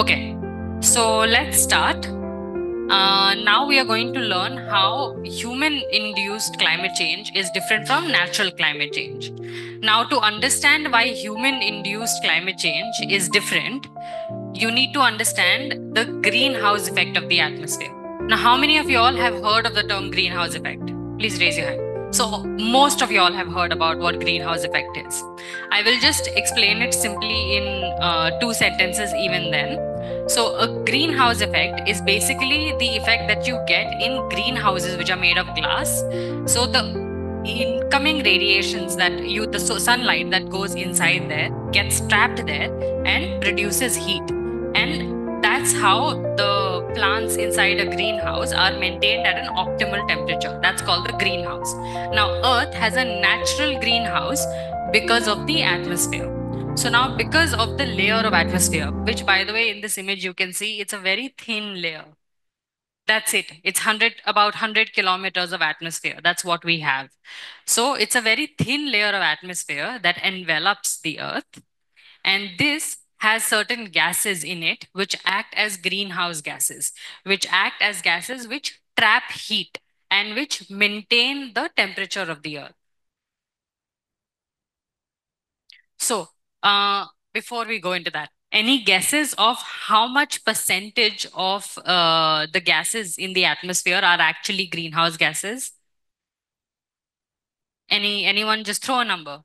Okay, so let's start. Now we are going to learn how human-induced climate change is different from natural climate change. Now, to understand why human-induced climate change is different, you need to understand the greenhouse effect of the atmosphere. Now, how many of you all have heard of the term greenhouse effect? Please raise your hand. So, most of you all have heard about what greenhouse effect is. I will just explain it simply in 2 sentences, even then. So, a greenhouse effect is basically the effect that you get in greenhouses which are made of glass. So, the incoming radiations the sunlight that goes inside there gets trapped there and produces heat. And that's how the plants inside a greenhouse are maintained at an optimal temperature. That's called the greenhouse. Now, Earth has a natural greenhouse because of the atmosphere. So now, because of the layer of atmosphere, which by the way, in this image, you can see it's a very thin layer. That's it. It's about 100 kilometers of atmosphere. That's what we have. So it's a very thin layer of atmosphere that envelops the Earth. And this has certain gases in it which act as greenhouse gases, which act as gases which trap heat and which maintain the temperature of the Earth. So, before we go into that, any guesses of how much percentage of the gases in the atmosphere are actually greenhouse gases? Anyone just throw a number?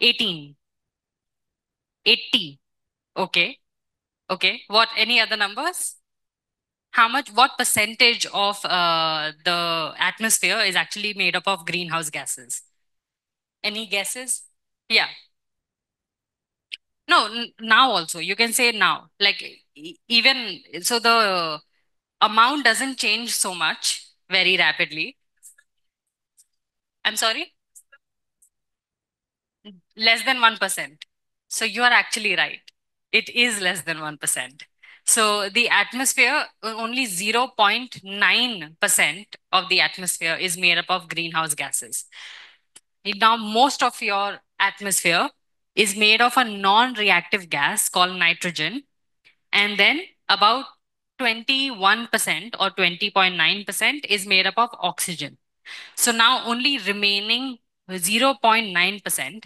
18, 80. Okay. Okay. Any other numbers? What percentage of the atmosphere is actually made up of greenhouse gases? Any guesses? Yeah. No, now also. You can say now. Like even so the amount doesn't change so much very rapidly. I'm sorry? Less than 1%. So you are actually right. It is less than 1%. So the atmosphere, only 0.9% of the atmosphere is made up of greenhouse gases. Now, most of your atmosphere is made of a non-reactive gas called nitrogen, and then about 21% or 20.9% is made up of oxygen. So now only remaining 0.9%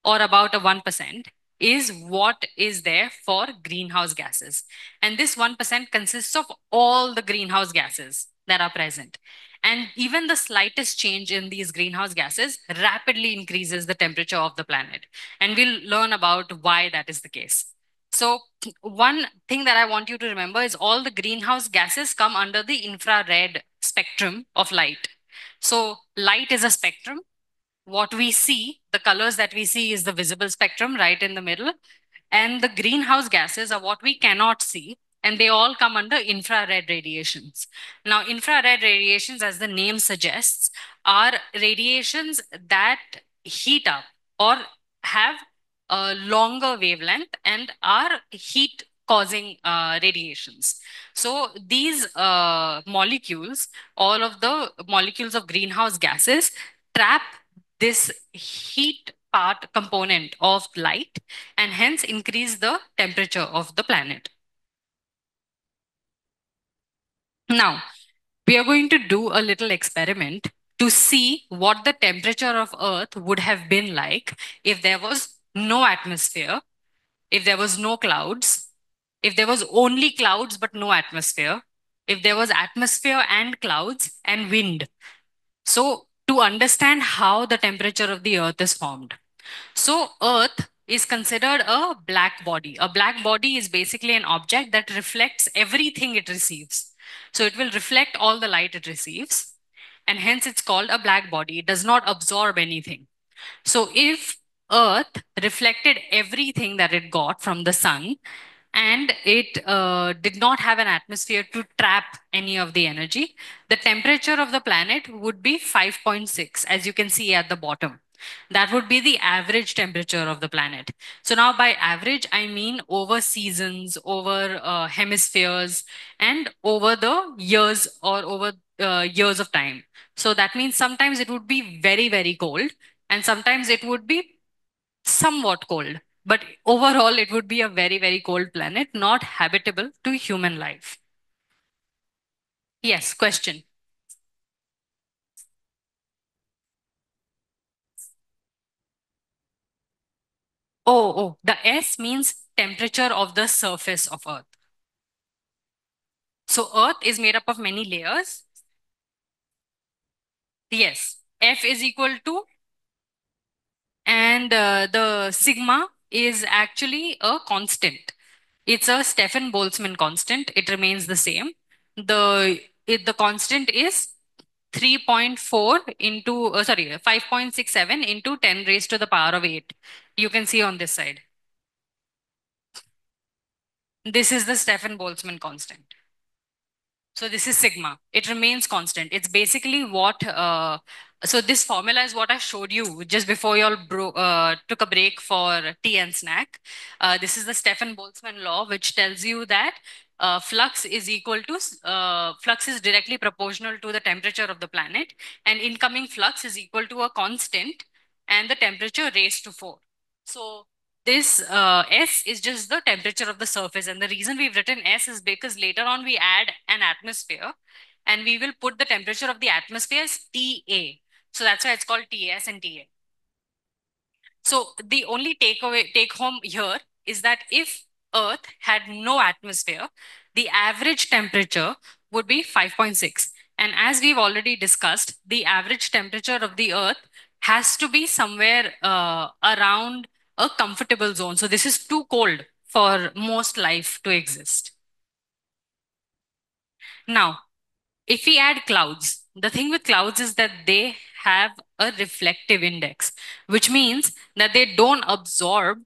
or about a 1% is what is there for greenhouse gases. And this 1% consists of all the greenhouse gases that are present. And even the slightest change in these greenhouse gases rapidly increases the temperature of the planet. And we'll learn about why that is the case. So one thing that I want you to remember is all the greenhouse gases come under the infrared spectrum of light. So light is a spectrum. What we see, the colors that we see is the visible spectrum right in the middle. And the greenhouse gases are what we cannot see. And they all come under infrared radiations. Now, infrared radiations, as the name suggests, are radiations that heat up or have a longer wavelength and are heat causing radiations. So these molecules, all of the molecules of greenhouse gases, trap this heat part component of light and hence increase the temperature of the planet. Now, we are going to do a little experiment to see what the temperature of Earth would have been like if there was no atmosphere, if there was no clouds, if there was only clouds but no atmosphere, if there was atmosphere and clouds and wind. So, to understand how the temperature of the Earth is formed. So, Earth is considered a black body. A black body is basically an object that reflects everything it receives. So, it will reflect all the light it receives, and hence it's called a black body. It does not absorb anything. So, if Earth reflected everything that it got from the sun, and it did not have an atmosphere to trap any of the energy, the temperature of the planet would be 5.6, as you can see at the bottom. That would be the average temperature of the planet. So now by average, I mean over seasons, over hemispheres, and over the years or over years of time. So that means sometimes it would be very, very cold, and sometimes it would be somewhat cold. But overall, it would be a very, very cold planet, not habitable to human life. Yes, question. The S means temperature of the surface of Earth. So Earth is made up of many layers. Yes, F is equal to, and the sigma is actually a constant. It's a Stefan Boltzmann constant. It remains the same. The constant is 3.4 into, sorry, 5.67 into 10 raised to the power of 8. You can see on this side. This is the Stefan Boltzmann constant. So this is sigma. It remains constant. It's basically so this formula is what I showed you just before you all took a break for tea and snack. This is the Stefan Boltzmann law, which tells you that flux is directly proportional to the temperature of the planet, and incoming flux is equal to a constant and the temperature raised to 4. So this S is just the temperature of the surface. And the reason we've written S is because later on we add an atmosphere and we will put the temperature of the atmosphere as TA. So that's why it's called TS and TA. So the only take home here is that if Earth had no atmosphere, the average temperature would be 5.6. And as we've already discussed, the average temperature of the Earth has to be somewhere around a comfortable zone. So this is too cold for most life to exist. Now, if we add clouds, the thing with clouds is that they have a reflective index, which means that they don't absorb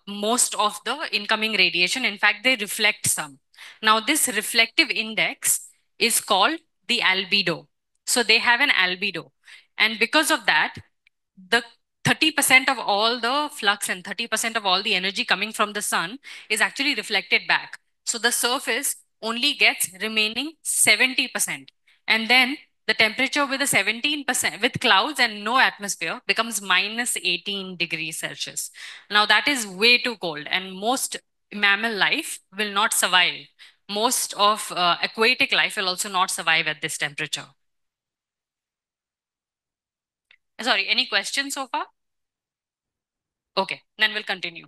most of the incoming radiation. In fact, they reflect some. Now, this reflective index is called the albedo. So they have an albedo. And because of that, the 30% of all the flux and 30% of all the energy coming from the sun is actually reflected back. So the surface only gets remaining 70%. And then the temperature with the 17% with clouds and no atmosphere becomes minus 18 degrees Celsius. Now that is way too cold, and most mammal life will not survive. Most of aquatic life will also not survive at this temperature. Sorry, any questions so far? Okay, then we'll continue.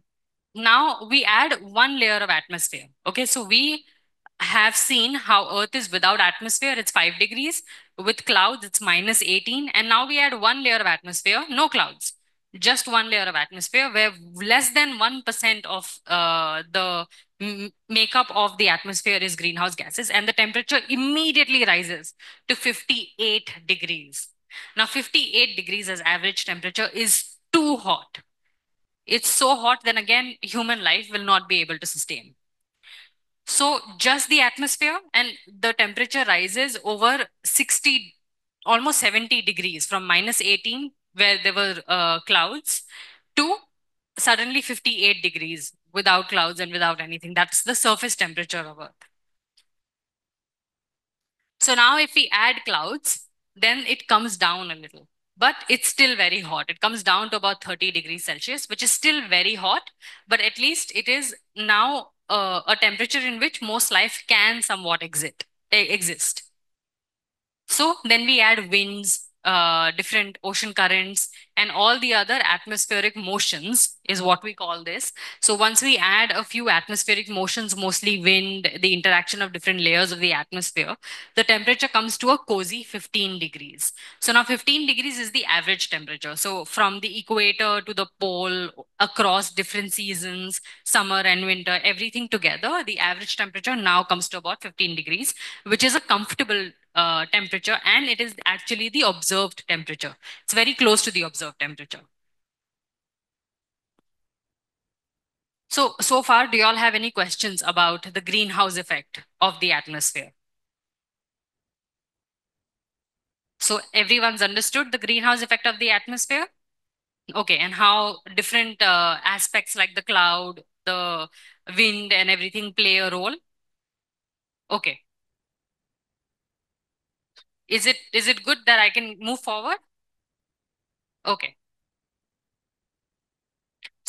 Now we add one layer of atmosphere. Okay, so we have seen how Earth is without atmosphere, it's 5 degrees. With clouds, it's minus 18. And now we add one layer of atmosphere, no clouds, just one layer of atmosphere, where less than 1% of the makeup of the atmosphere is greenhouse gases, and the temperature immediately rises to 58 degrees. Now, 58 degrees as average temperature is too hot. It's so hot, then again, human life will not be able to sustain. So just the atmosphere and the temperature rises over 60, almost 70 degrees from minus 18, where there were clouds, to suddenly 58 degrees without clouds and without anything. That's the surface temperature of Earth. So now if we add clouds, then it comes down a little, but it's still very hot. It comes down to about 30 degrees Celsius, which is still very hot, but at least it is now a temperature in which most life can somewhat exist. So then we add winds, different ocean currents, and all the other atmospheric motions is what we call this. So once we add a few atmospheric motions, mostly wind, the interaction of different layers of the atmosphere, the temperature comes to a cozy 15 degrees. So now 15 degrees is the average temperature. So from the equator to the pole, across different seasons, summer and winter, everything together, the average temperature now comes to about 15 degrees, which is a comfortable temperature, and it is actually the observed temperature. It's very close to the observed temperature. So far, do you all have any questions about the greenhouse effect of the atmosphere? So everyone's understood the greenhouse effect of the atmosphere? Okay, and how different aspects like the cloud, the wind and everything play a role? Okay. Is it good that I can move forward? Okay.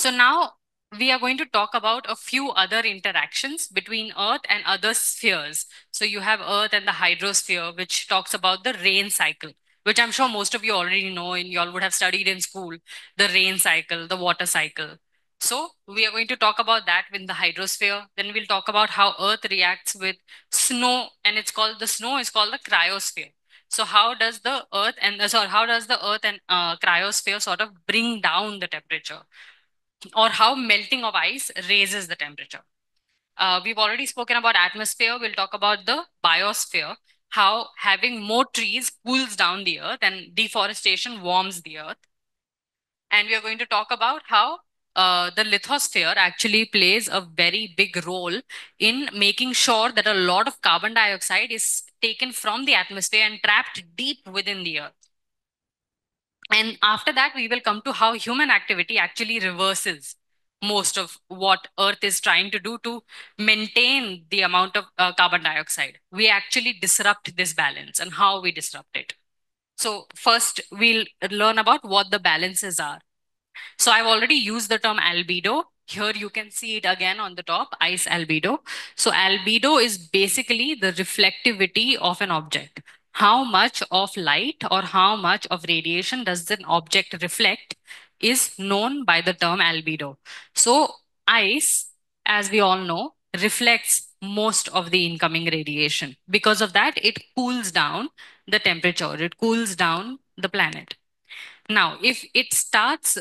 So now we are going to talk about a few other interactions between Earth and other spheres. So you have Earth and the hydrosphere, which talks about the rain cycle, which I'm sure most of you already know and you all would have studied in school, the rain cycle, the water cycle. So we are going to talk about that in the hydrosphere. Then we'll talk about how Earth reacts with snow, and the snow is called the cryosphere. So how does the Earth and sorry, how does the Earth and cryosphere sort of bring down the temperature? Or how melting of ice raises the temperature. We've already spoken about atmosphere. We'll talk about the biosphere, how having more trees cools down the earth and deforestation warms the earth. And we are going to talk about how the lithosphere actually plays a very big role in making sure that a lot of carbon dioxide is taken from the atmosphere and trapped deep within the earth. And after that, we will come to how human activity actually reverses most of what Earth is trying to do to maintain the amount of carbon dioxide. We actually disrupt this balance and how we disrupt it. So first, we'll learn about what the balances are. So I've already used the term albedo. Here you can see it again on the top, ice albedo. So albedo is basically the reflectivity of an object. How much of light or how much of radiation does an object reflect is known by the term albedo. So ice, as we all know, reflects most of the incoming radiation. Because of that, it cools down the temperature, it cools down the planet. Now, if it starts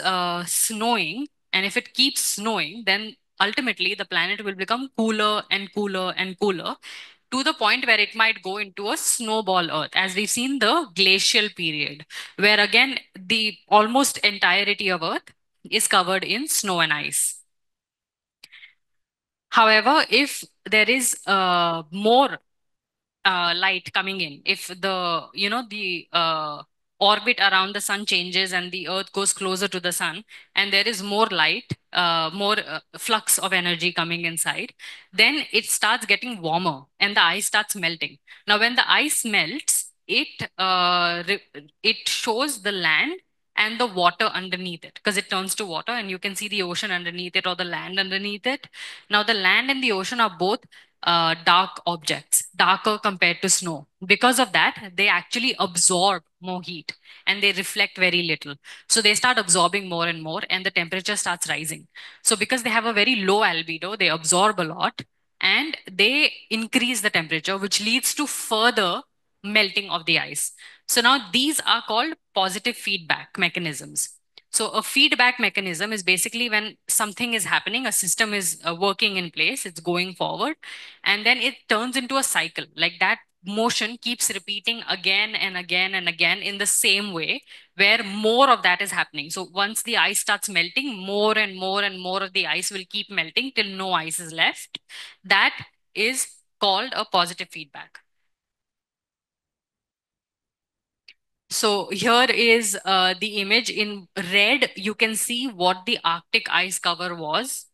snowing and if it keeps snowing, then ultimately the planet will become cooler and cooler and cooler to the point where it might go into a snowball Earth, as we've seen the glacial period, where again the almost entirety of Earth is covered in snow and ice. However, if there is more light coming in, if the orbit around the sun changes and the earth goes closer to the sun and there is more light, more flux of energy coming inside, then it starts getting warmer and the ice starts melting. Now when the ice melts, it shows the land and the water underneath it, because it turns to water and you can see the ocean underneath it or the land underneath it. Now the land and the ocean are both dark objects, darker compared to snow. Because of that, they actually absorb more heat and they reflect very little. So they start absorbing more and more, and the temperature starts rising. So because they have a very low albedo, they absorb a lot and they increase the temperature, which leads to further melting of the ice. So now these are called positive feedback mechanisms. So a feedback mechanism is basically when something is happening, a system is working in place, it's going forward, and then it turns into a cycle. Like that motion keeps repeating again and again and again in the same way, where more of that is happening. So once the ice starts melting, more and more and more of the ice will keep melting till no ice is left. That is called a positive feedback. So here is the image in red. You can see what the Arctic ice cover was.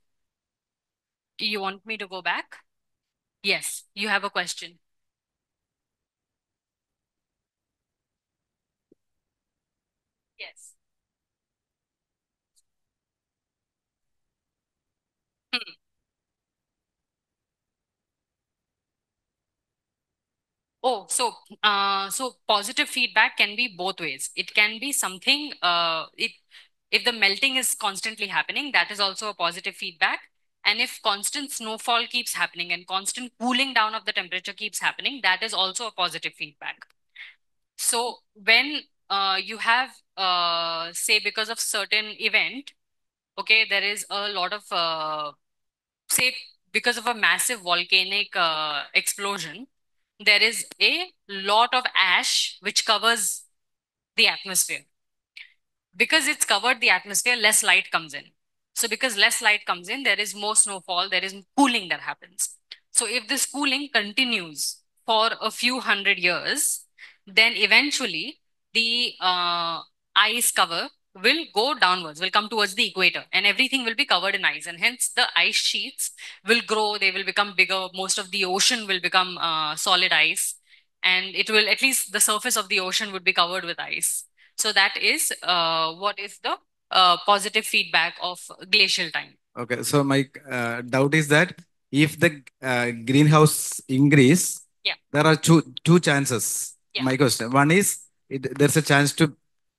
You want me to go back? Yes, you have a question. Yes. Hmm. Oh, so positive feedback can be both ways. It can be something, if the melting is constantly happening, that is also a positive feedback. And if constant snowfall keeps happening and constant cooling down of the temperature keeps happening, that is also a positive feedback. So when you have, say, because of certain event, okay, there is a lot of, say, because of a massive volcanic explosion, there is a lot of ash which covers the atmosphere. Because it's covered the atmosphere, less light comes in. So because less light comes in, there is more snowfall, there is cooling that happens. So if this cooling continues for a few hundred years, then eventually the ice cover will go downwards, will come towards the equator, and everything will be covered in ice. And hence the ice sheets will grow, they will become bigger. Most of the ocean will become solid ice. And it will, at least the surface of the ocean would be covered with ice. So that is what is the positive feedback of glacial time. Okay, so my doubt is that if the greenhouse increase, Yeah. there are two chances. Yeah. My question, one is there's a chance to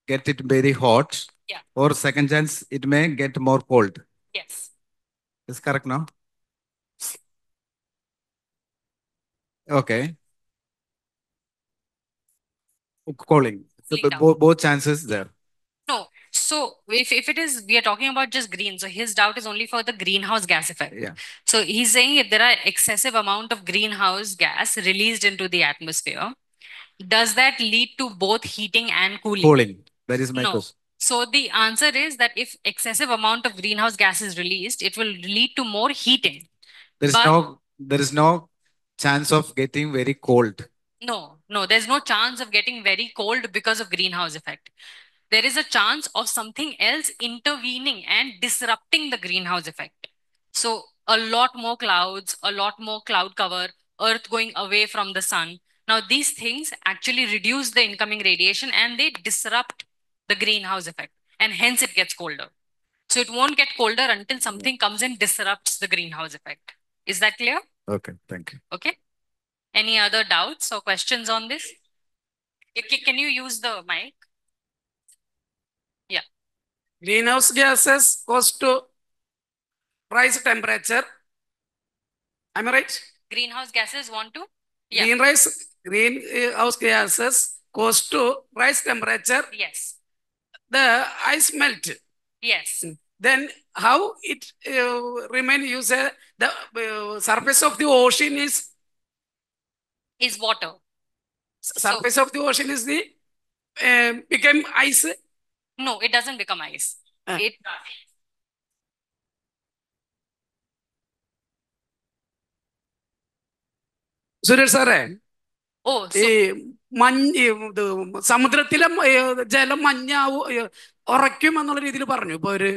get it very hot. Yeah. Or second chance, it may get more cold. Yes. Is correct now? Okay. Calling. So both chances there. No. So if it is, we are talking about just green. So his doubt is only for the greenhouse gas effect. Yeah. So he's saying if there are excessive amount of greenhouse gas released into the atmosphere, does that lead to both heating and cooling? Cooling. That is my No. question. So the answer is that if excessive amount of greenhouse gas is released, it will lead to more heating. There is no chance of getting very cold. No, there's no chance of getting very cold because of greenhouse effect. There is a chance of something else intervening and disrupting the greenhouse effect. So a lot more clouds, a lot more cloud cover, earth going away from the sun. Now these things actually reduce the incoming radiation and they disrupt the greenhouse effect, and hence it gets colder. So it won't get colder until something comes and disrupts the greenhouse effect. Is that clear? Okay, thank you. Okay. Any other doubts or questions on this? Can you use the mic? Yeah. Greenhouse gases cause to rise temperature. Am I right? Greenhouse gases want to? Yeah. Greenhouse gases cause to rise temperature. Yes. The ice melt. Yes. Then how it remain? You say the surface of the ocean is water. Surface of the ocean is the became ice. No, it doesn't become ice. It Suresh സാറേ Oh, ഈ സമുദ്രത്തിലെ ജലം മഞ്ഞാവും ഉറയ്ക്കും എന്നുള്ള രീതിയിൽ പറഞ്ഞു ഇപ്പൊ ഒരു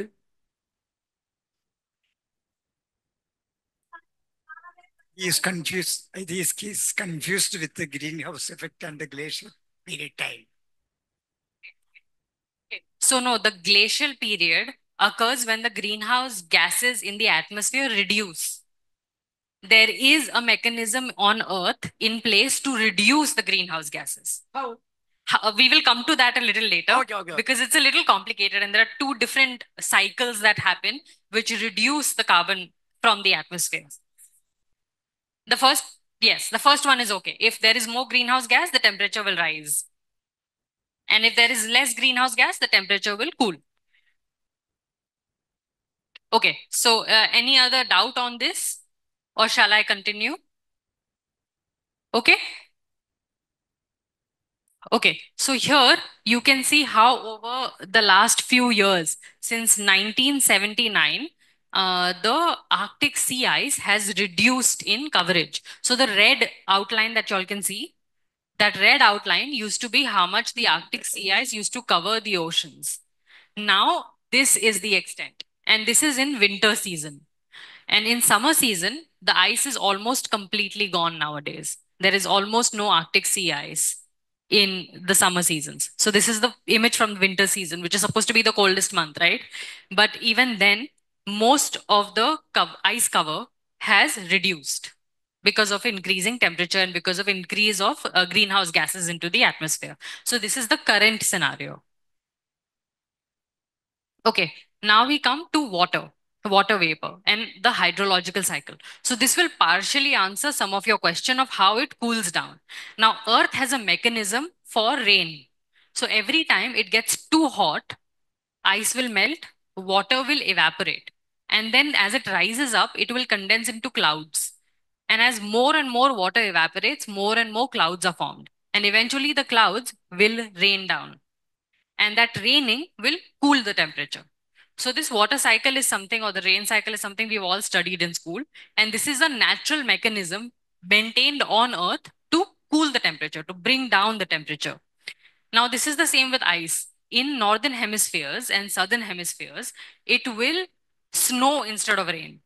He's confused with the greenhouse effect and the glacial period time. So no, the glacial period occurs when the greenhouse gases in the atmosphere reduce. There is a mechanism on Earth in place to reduce the greenhouse gases. How? We will come to that a little later. Okay. Because it's a little complicated and there are two different cycles that happen which reduce the carbon from the atmosphere. The first one is okay. If there is more greenhouse gas, the temperature will rise. And if there is less greenhouse gas, the temperature will cool. Okay, so any other doubt on this? Or shall I continue? Okay. Okay, so here you can see how over the last few years, since 1979, the Arctic sea ice has reduced in coverage. So the red outline that you all can see, that red outline used to be how much the Arctic sea ice used to cover the oceans. Now this is the extent, and this is in winter season. And in summer season, the ice is almost completely gone nowadays. There is almost no Arctic sea ice in the summer seasons. So this is the image from winter season, which is supposed to be the coldest month, right? But even then, most of the ice cover has reduced because of increasing temperature and because of increase of greenhouse gases into the atmosphere. So this is the current scenario. Okay, now we come to water vapor and the hydrological cycle. So this will partially answer some of your question of how it cools down. Now, Earth has a mechanism for rain. So every time it gets too hot, ice will melt, water will evaporate. And then as it rises up, it will condense into clouds. And as more and more water evaporates, more and more clouds are formed. And eventually the clouds will rain down. And that raining will cool the temperature. So this water cycle is something, or the rain cycle is something we've all studied in school. And this is a natural mechanism maintained on Earth to cool the temperature, to bring down the temperature. Now, this is the same with ice. In northern hemispheres and southern hemispheres, it will snow instead of rain.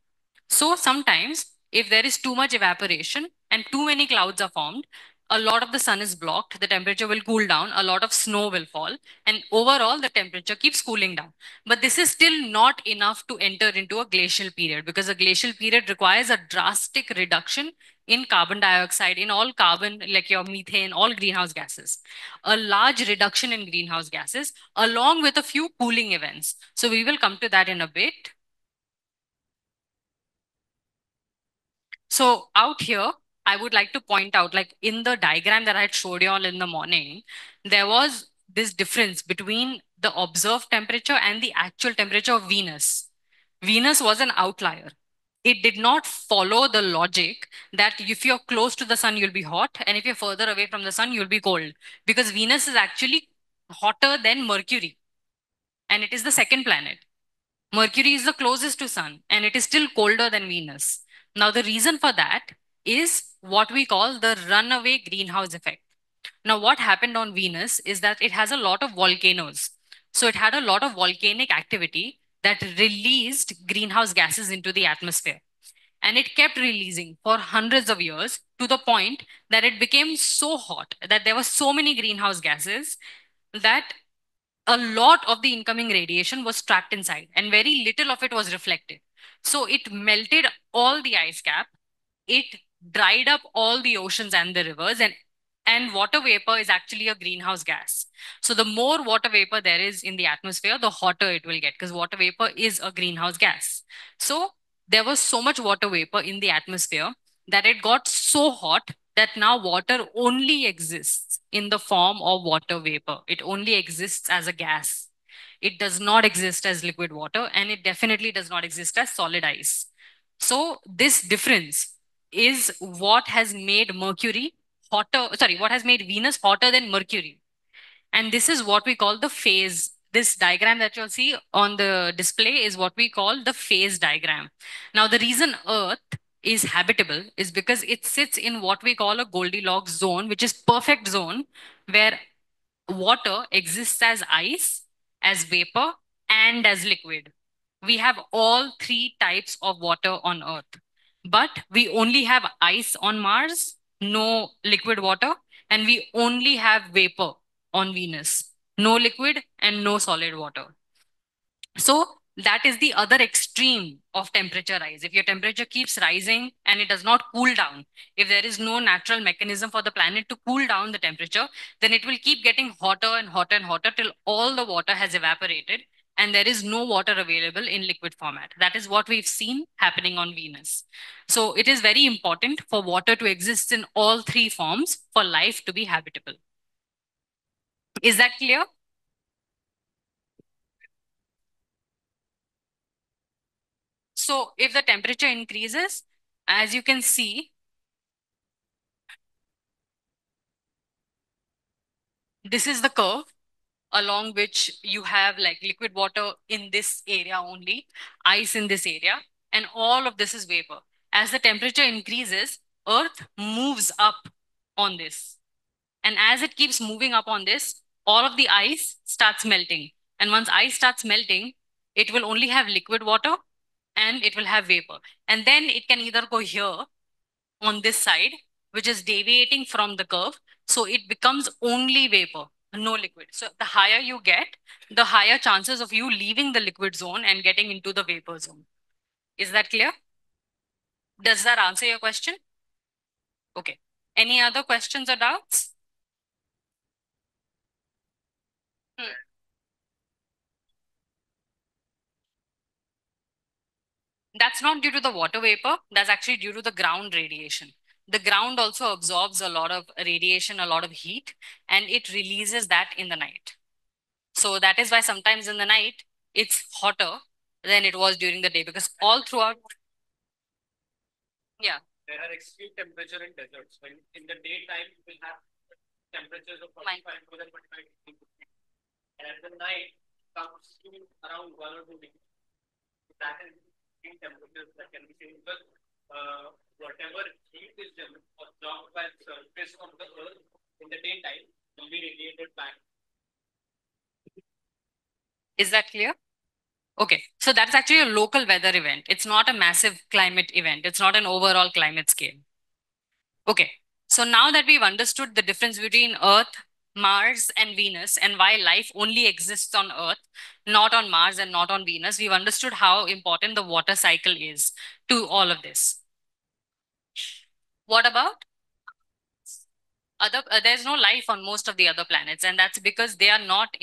So sometimes if there is too much evaporation and too many clouds are formed, a lot of the sun is blocked, the temperature will cool down, a lot of snow will fall, and overall the temperature keeps cooling down. But this is still not enough to enter into a glacial period, because a glacial period requires a drastic reduction in carbon dioxide, in all carbon, like your methane, all greenhouse gases. A large reduction in greenhouse gases, along with a few cooling events. So we will come to that in a bit. So out here, I would like to point out, like in the diagram that I had showed you all in the morning, there was this difference between the observed temperature and the actual temperature of Venus. Venus was an outlier. It did not follow the logic that if you're close to the sun, you'll be hot, and if you're further away from the sun, you'll be cold, because Venus is actually hotter than Mercury, and it is the second planet. Mercury is the closest to sun, and it is still colder than Venus. Now, the reason for that is what we call the runaway greenhouse effect. Now, what happened on Venus is that it has a lot of volcanoes. So it had a lot of volcanic activity that released greenhouse gases into the atmosphere. And it kept releasing for hundreds of years, to the point that it became so hot that there were so many greenhouse gases that a lot of the incoming radiation was trapped inside and very little of it was reflected. So it melted all the ice cap, it dried up all the oceans and the rivers, and water vapor is actually a greenhouse gas. So the more water vapor there is in the atmosphere, the hotter it will get, because water vapor is a greenhouse gas. So there was so much water vapor in the atmosphere that it got so hot that now water only exists in the form of water vapor. It only exists as a gas. It does not exist as liquid water, and it definitely does not exist as solid ice. So this difference is what has made what has made Venus hotter than Mercury. And this is what we call the phase. This diagram that you'll see on the display is what we call the phase diagram. Now, the reason Earth is habitable is because it sits in what we call a Goldilocks zone, which is perfect zone where water exists as ice, as vapor, and as liquid. We have all three types of water on Earth, but we only have ice on Mars, no liquid water, and we only have vapor on Venus, no liquid and no solid water. So that is the other extreme of temperature rise. If your temperature keeps rising and it does not cool down, if there is no natural mechanism for the planet to cool down the temperature, then it will keep getting hotter and hotter and hotter till all the water has evaporated and there is no water available in liquid format. That is what we've seen happening on Venus. So it is very important for water to exist in all three forms for life to be habitable. Is that clear? So if the temperature increases, as you can see, this is the curve along which you have like liquid water in this area only, ice in this area, and all of this is vapor. As the temperature increases, Earth moves up on this. And as it keeps moving up on this, all of the ice starts melting. And once ice starts melting, it will only have liquid water and it will have vapor. And then it can either go here on this side, which is deviating from the curve. So it becomes only vapor, no liquid. So the higher you get, the higher chances of you leaving the liquid zone and getting into the vapor zone. Is that clear? Does that answer your question? Okay. Any other questions or doubts? That's not due to the water vapor. That's actually due to the ground radiation. The ground also absorbs a lot of radiation, a lot of heat, and it releases that in the night. So that is why sometimes in the night, it's hotter than it was during the day, because all throughout, yeah. There are extreme temperature in deserts. When in the daytime, you will have temperatures of 45 more than 45 degrees. And at the night, comes to around 1 or 2 degrees. That is extreme temperatures that can be seen, because whatever heat is absorbed by the surface of the earth in the daytime will be radiated back. Is that clear? Okay, so that's actually a local weather event. It's not a massive climate event. It's not an overall climate scale. Okay, So now that we've understood the difference between Earth, Mars, and Venus, and why life only exists on Earth, not on Mars and not on Venus, we've understood how important the water cycle is to all of this. What about other? There's no life on most of the other planets, and that's because they're not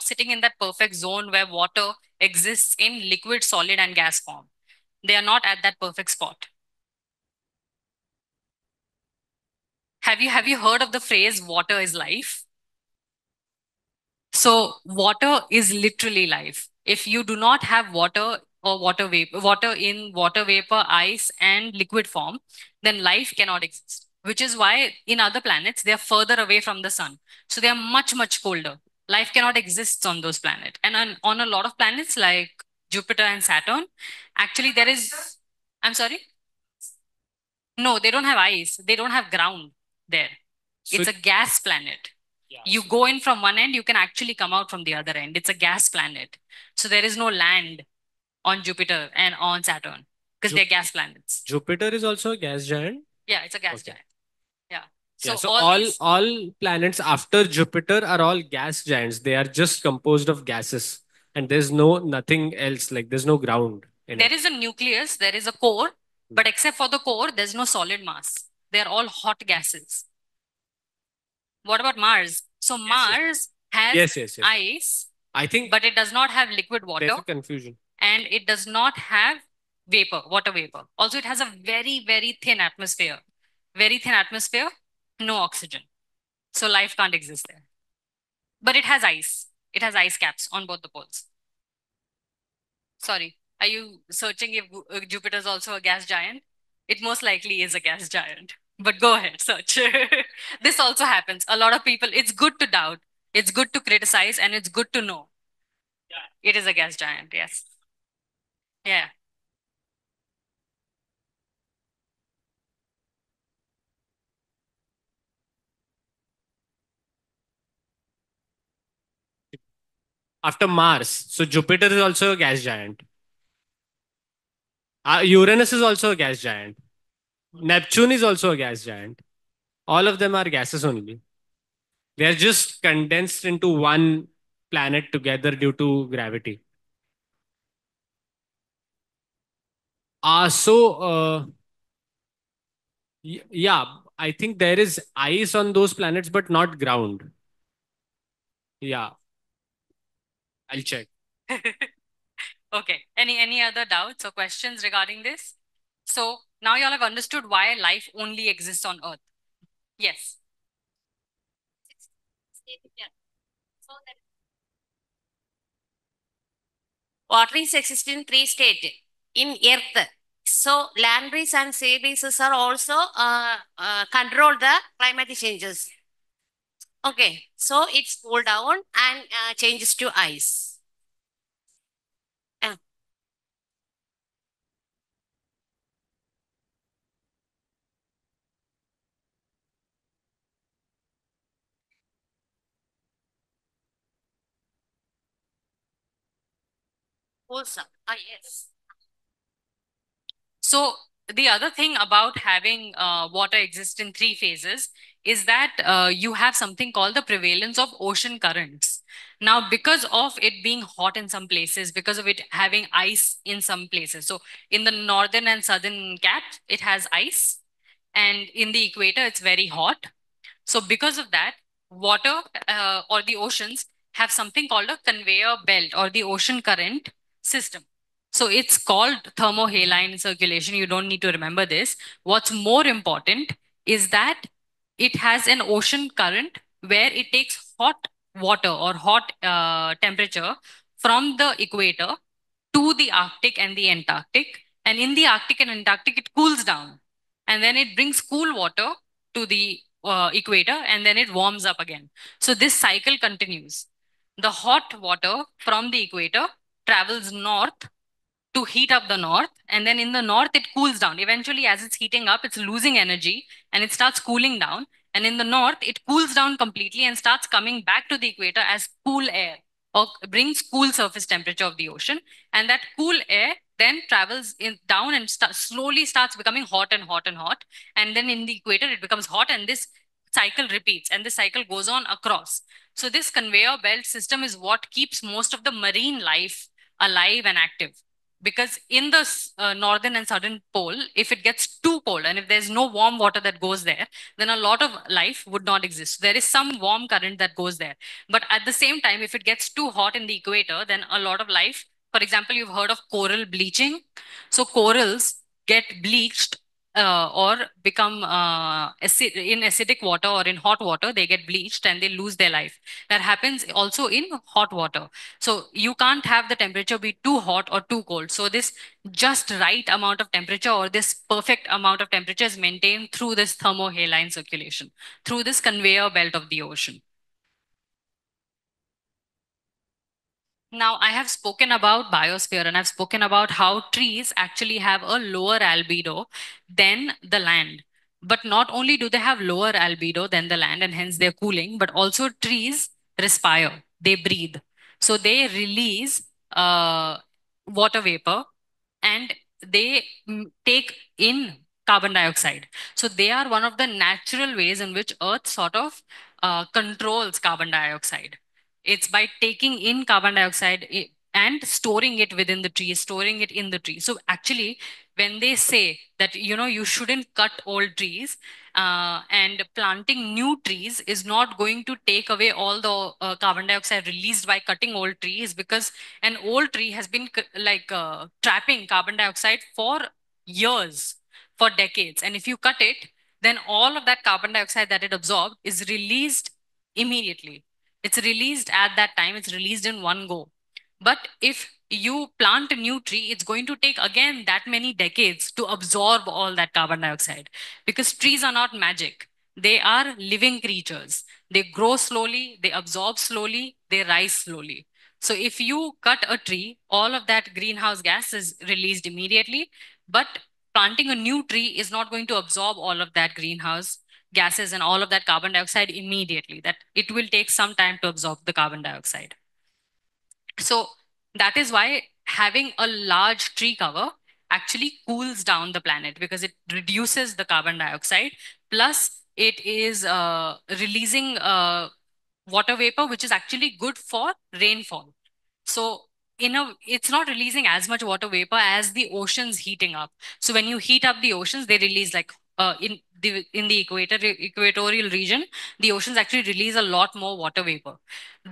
sitting in that perfect zone where water exists in liquid, solid, and gas form. They are not at that perfect spot. Have you heard of the phrase "water is life"? So water is literally life. If you do not have water or water vapor, ice, and liquid form, then life cannot exist. Which is why in other planets, they are further away from the sun. So they are much, much colder. Life cannot exist on those planets. And on a lot of planets like Jupiter and Saturn, actually there is, I'm sorry? No, they don't have ice. They don't have ground there. So It's a gas planet. yeah, You go in from one end, you can actually come out from the other end. It's a gas planet. So there is no land on Jupiter and on Saturn because they're gas planets. Jupiter is also a gas giant. Yeah, it's a gas Okay. giant. Yeah. So, So all planets after Jupiter are all gas giants. They are just composed of gases, and there's nothing else. Like there's no ground in there it. is a nucleus, there is a core, but except for the core, there's no solid mass. They're all hot gases. What about Mars? So Mars has Yes. ice, I think but it does not have liquid water. there's a confusion. And it does not have water vapor. Also, it has a very, very thin atmosphere. Very thin atmosphere, no oxygen. So life can't exist there. But it has ice. It has ice caps on both the poles. Sorry, are you searching if Jupiter is also a gas giant? It most likely is a gas giant. But go ahead, search. This also happens. A lot of people, it's good to doubt. It's good to criticize, and it's good to know. Yeah. It is a gas giant, yes. Yeah. After Mars, so Jupiter is also a gas giant. Uranus is also a gas giant. Neptune is also a gas giant. All of them are gases only. They are just condensed into one planet together due to gravity. Yeah, I think there is ice on those planets, but not ground. Yeah, I'll check. Okay. Any other doubts or questions regarding this? So now you all have understood why life only exists on Earth. Yes. Water is exist in 3 states in Earth. So land breeze and sea breezes are also control the climatic changes. Okay, so it's cool down and changes to ice. Also, yes. So the other thing about having water exist in 3 phases is that you have something called the prevalence of ocean currents. Now, because of it being hot in some places, because of it having ice in some places. So in the northern and southern cap, it has ice. And in the equator, it's very hot. So because of that, water or the oceans have something called a conveyor belt or the ocean current system. So it's called thermohaline circulation. You don't need to remember this. What's more important is that it has an ocean current where it takes hot water or hot temperature from the equator to the Arctic and the Antarctic. And in the Arctic and Antarctic, it cools down. And then it brings cool water to the equator, and then it warms up again. So this cycle continues. The hot water from the equator travels north to heat up the north, and then in the north it cools down. Eventually, as it's heating up, it's losing energy and it starts cooling down. And in the north, it cools down completely and starts coming back to the equator as cool air, or brings cool surface temperature of the ocean. And that cool air then travels down and slowly starts becoming hot and hot and hot. And then in the equator, it becomes hot, and this cycle repeats, and this cycle goes on across. So this conveyor belt system is what keeps most of the marine life alive and active. Because in the northern and southern pole, if it gets too cold and if there's no warm water that goes there, then a lot of life would not exist. There is some warm current that goes there. But at the same time, if it gets too hot in the equator, then a lot of life, for example, you've heard of coral bleaching. So corals get bleached or become in acidic water or in hot water, they get bleached and they lose their life. That happens also in hot water. So you can't have the temperature be too hot or too cold. So this just right amount of temperature or this perfect amount of temperature is maintained through this thermohaline circulation, through this conveyor belt of the ocean. Now, I have spoken about biosphere and I've spoken about how trees actually have a lower albedo than the land. But not only do they have lower albedo than the land and hence they're cooling, but also trees respire, they breathe. So they release water vapor and they take in carbon dioxide. So they are one of the natural ways in which Earth sort of controls carbon dioxide. It's by taking in carbon dioxide and storing it within the tree, storing it in the tree. So actually, when they say that, you shouldn't cut old trees and planting new trees is not going to take away all the carbon dioxide released by cutting old trees, because an old tree has been trapping carbon dioxide for years, for decades. And if you cut it, then all of that carbon dioxide that it absorbed is released immediately. It's released at that time, it's released in one go. But if you plant a new tree, it's going to take again that many decades to absorb all that carbon dioxide, because trees are not magic. They are living creatures. They grow slowly, they absorb slowly, they rise slowly. So if you cut a tree, all of that greenhouse gas is released immediately, but planting a new tree is not going to absorb all of that greenhouse gases and all of that carbon dioxide immediately. That it will take some time to absorb the carbon dioxide. So that is why having a large tree cover actually cools down the planet, because it reduces the carbon dioxide, plus it is releasing water vapor, which is actually good for rainfall. So it's not releasing as much water vapor as the oceans heating up. So when you heat up the oceans, they release in the equatorial region, the oceans actually release a lot more water vapor.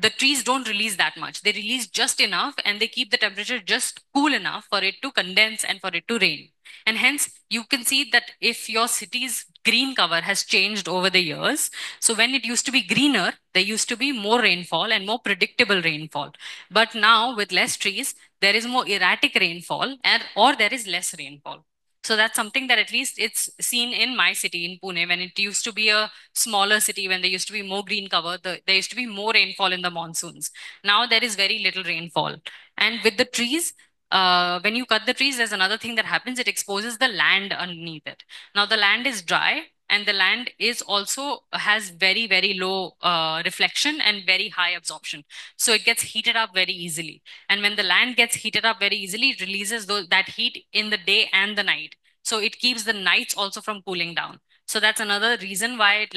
The trees don't release that much. They release just enough and they keep the temperature just cool enough for it to condense and for it to rain. And hence you can see that if your city's green cover has changed over the years. So when it used to be greener, there used to be more rainfall and more predictable rainfall. But now with less trees, there is more erratic rainfall or there is less rainfall. So that's something that at least it's seen in my city, in Pune, when it used to be a smaller city, when there used to be more green cover, there used to be more rainfall in the monsoons. Now there is very little rainfall. And with the trees, when you cut the trees, there's another thing that happens. It exposes the land underneath it. Now the land is dry, and the land is also has very, very low reflection and very high absorption. So it gets heated up very easily. And when the land gets heated up very easily, it releases that heat in the day and the night. So it keeps the nights also from cooling down. So that's another reason why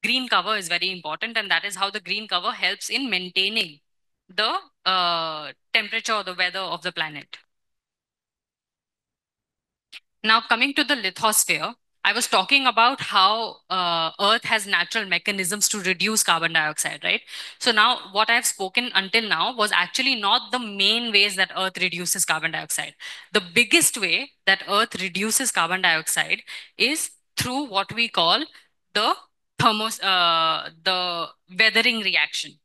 green cover is very important. And that is how the green cover helps in maintaining the temperature or the weather of the planet. Now coming to the lithosphere, I was talking about how Earth has natural mechanisms to reduce carbon dioxide, right? So now what I've spoken until now was actually not the main ways that Earth reduces carbon dioxide. The biggest way that Earth reduces carbon dioxide is through what we call the weathering reaction.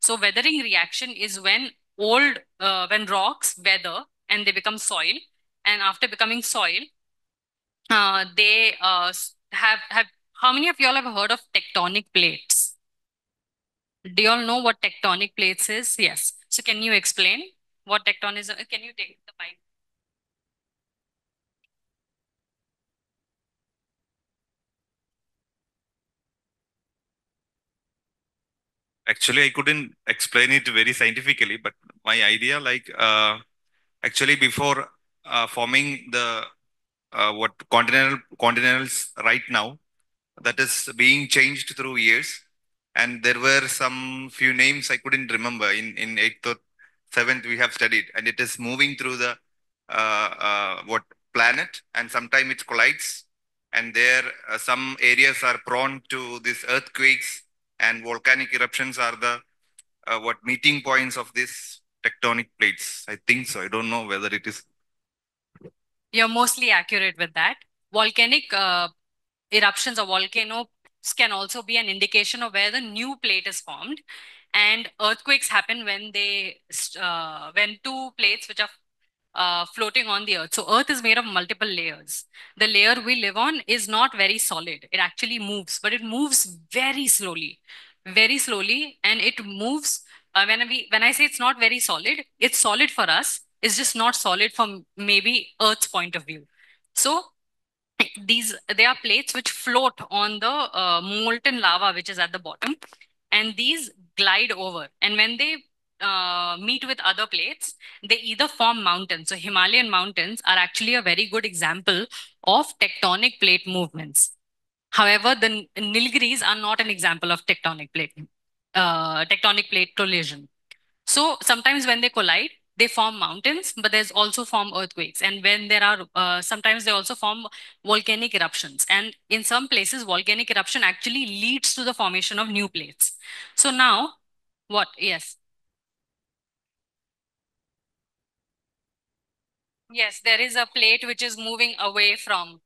So weathering reaction is when when rocks weather and they become soil, and after becoming soil, they have how many of y'all have heard of tectonic plates? Do y'all know what tectonic plates is? Yes. So can you explain what tectonism? Can you take the mic? Actually, I couldn't explain it very scientifically, but my idea, actually before forming the what continentals right now, that is being changed through years. And there were some few names I couldn't remember in 8th or 7th we have studied, and it is moving through the what planet, and sometimes it collides, and there some areas are prone to these earthquakes, and volcanic eruptions are the what meeting points of these tectonic plates. I think so. I don't know whether it is. You're mostly accurate with that. Volcanic eruptions or volcanoes can also be an indication of where the new plate is formed. And earthquakes happen when when two plates which are floating on the earth. So earth is made of multiple layers. The layer we live on is not very solid. It actually moves, but it moves very slowly, and it moves. When I say it's not very solid, it's solid for us. It's just not solid from maybe Earth's point of view. So they are plates which float on the molten lava which is at the bottom, and these glide over. And when they meet with other plates, they either form mountains. So Himalayan mountains are actually a very good example of tectonic plate movements. However, the Nilgiris are not an example of tectonic plate collision. So sometimes when they collide, they form mountains, but there's also form earthquakes. And when there are, sometimes they also form volcanic eruptions. And in some places, volcanic eruption actually leads to the formation of new plates. So now, what? Yes. Yes, there is a plate which is moving away from.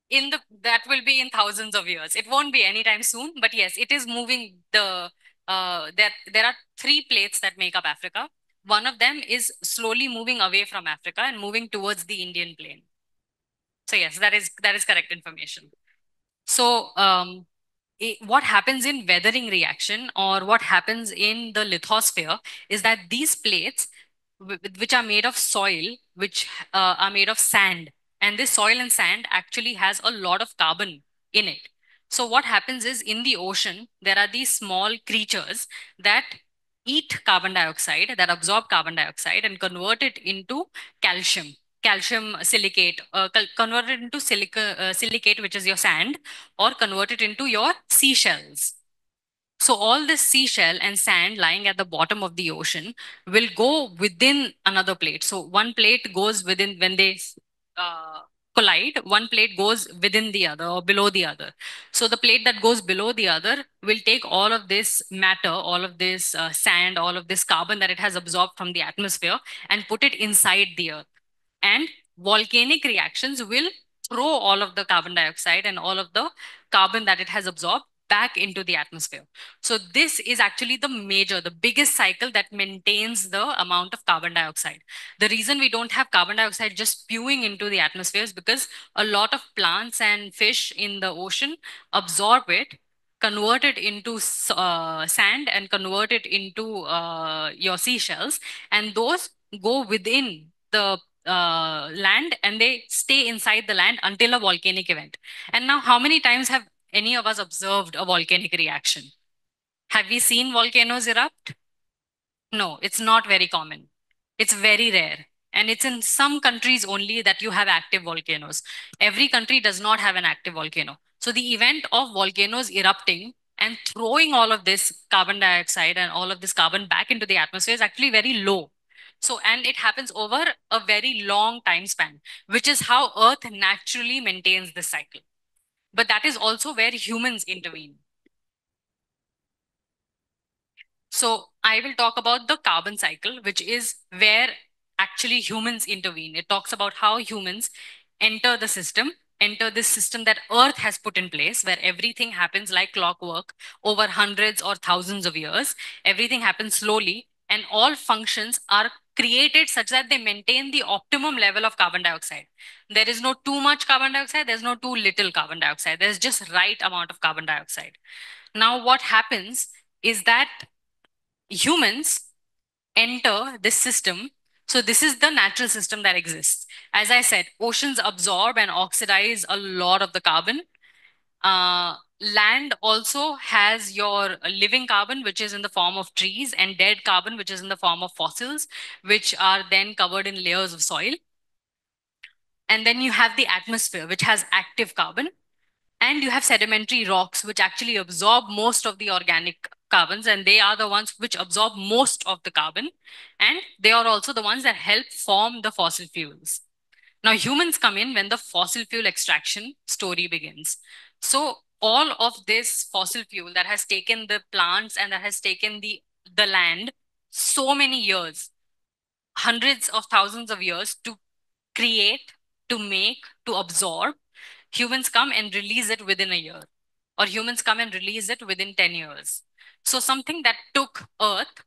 That will be in thousands of years. It won't be anytime soon, but yes, it is moving there are three plates that make up Africa. One of them is slowly moving away from Africa and moving towards the Indian plain. So yes, that is correct information. So what happens in weathering reaction, or what happens in the lithosphere, is that these plates, which are made of soil, which are made of sand, and this soil and sand actually has a lot of carbon in it. So what happens is, in the ocean, there are these small creatures that eat carbon dioxide, that absorb carbon dioxide and convert it into calcium silicate, convert it into silicate, which is your sand, or convert it into your seashells. So all this seashell and sand lying at the bottom of the ocean will go within another plate. So one plate goes within, when they collide, one plate goes within the other or below the other. So the plate that goes below the other will take all of this matter, all of this sand, all of this carbon that it has absorbed from the atmosphere, and put it inside the earth. And volcanic reactions will throw all of the carbon dioxide and all of the carbon that it has absorbed back into the atmosphere. So this is actually the biggest cycle that maintains the amount of carbon dioxide. The reason we don't have carbon dioxide just spewing into the atmosphere is because a lot of plants and fish in the ocean absorb it, convert it into sand, and convert it into your seashells, and those go within the land, and they stay inside the land until a volcanic event. And now, how many times have any of us observed a volcanic reaction? Have we seen volcanoes erupt? No, it's not very common. It's very rare. And it's in some countries only that you have active volcanoes. Every country does not have an active volcano. So the event of volcanoes erupting and throwing all of this carbon dioxide and all of this carbon back into the atmosphere is actually very low. So, and it happens over a very long time span, which is how Earth naturally maintains this cycle. But that is also where humans intervene. So I will talk about the carbon cycle, which is where actually humans intervene. It talks about how humans enter this system that Earth has put in place, where everything happens like clockwork over hundreds or thousands of years. Everything happens slowly, and all functions are created such that they maintain the optimum level of carbon dioxide. There is no too much carbon dioxide, there's no too little carbon dioxide. There's just right amount of carbon dioxide. Now, what happens is that humans enter this system. So this is the natural system that exists. As I said, oceans absorb and oxidize a lot of the carbon. Land also has your living carbon, which is in the form of trees, and dead carbon, which is in the form of fossils, which are then covered in layers of soil. And then you have the atmosphere, which has active carbon. And you have sedimentary rocks, which actually absorb most of the organic carbons, and they are the ones which absorb most of the carbon. And they are also the ones that help form the fossil fuels. Now, humans come in when the fossil fuel extraction story begins. So all of this fossil fuel that has taken the plants and that has taken the land so many years, hundreds of thousands of years to create, to make, to absorb, humans come and release it within a year, or humans come and release it within 10 years. So something that took Earth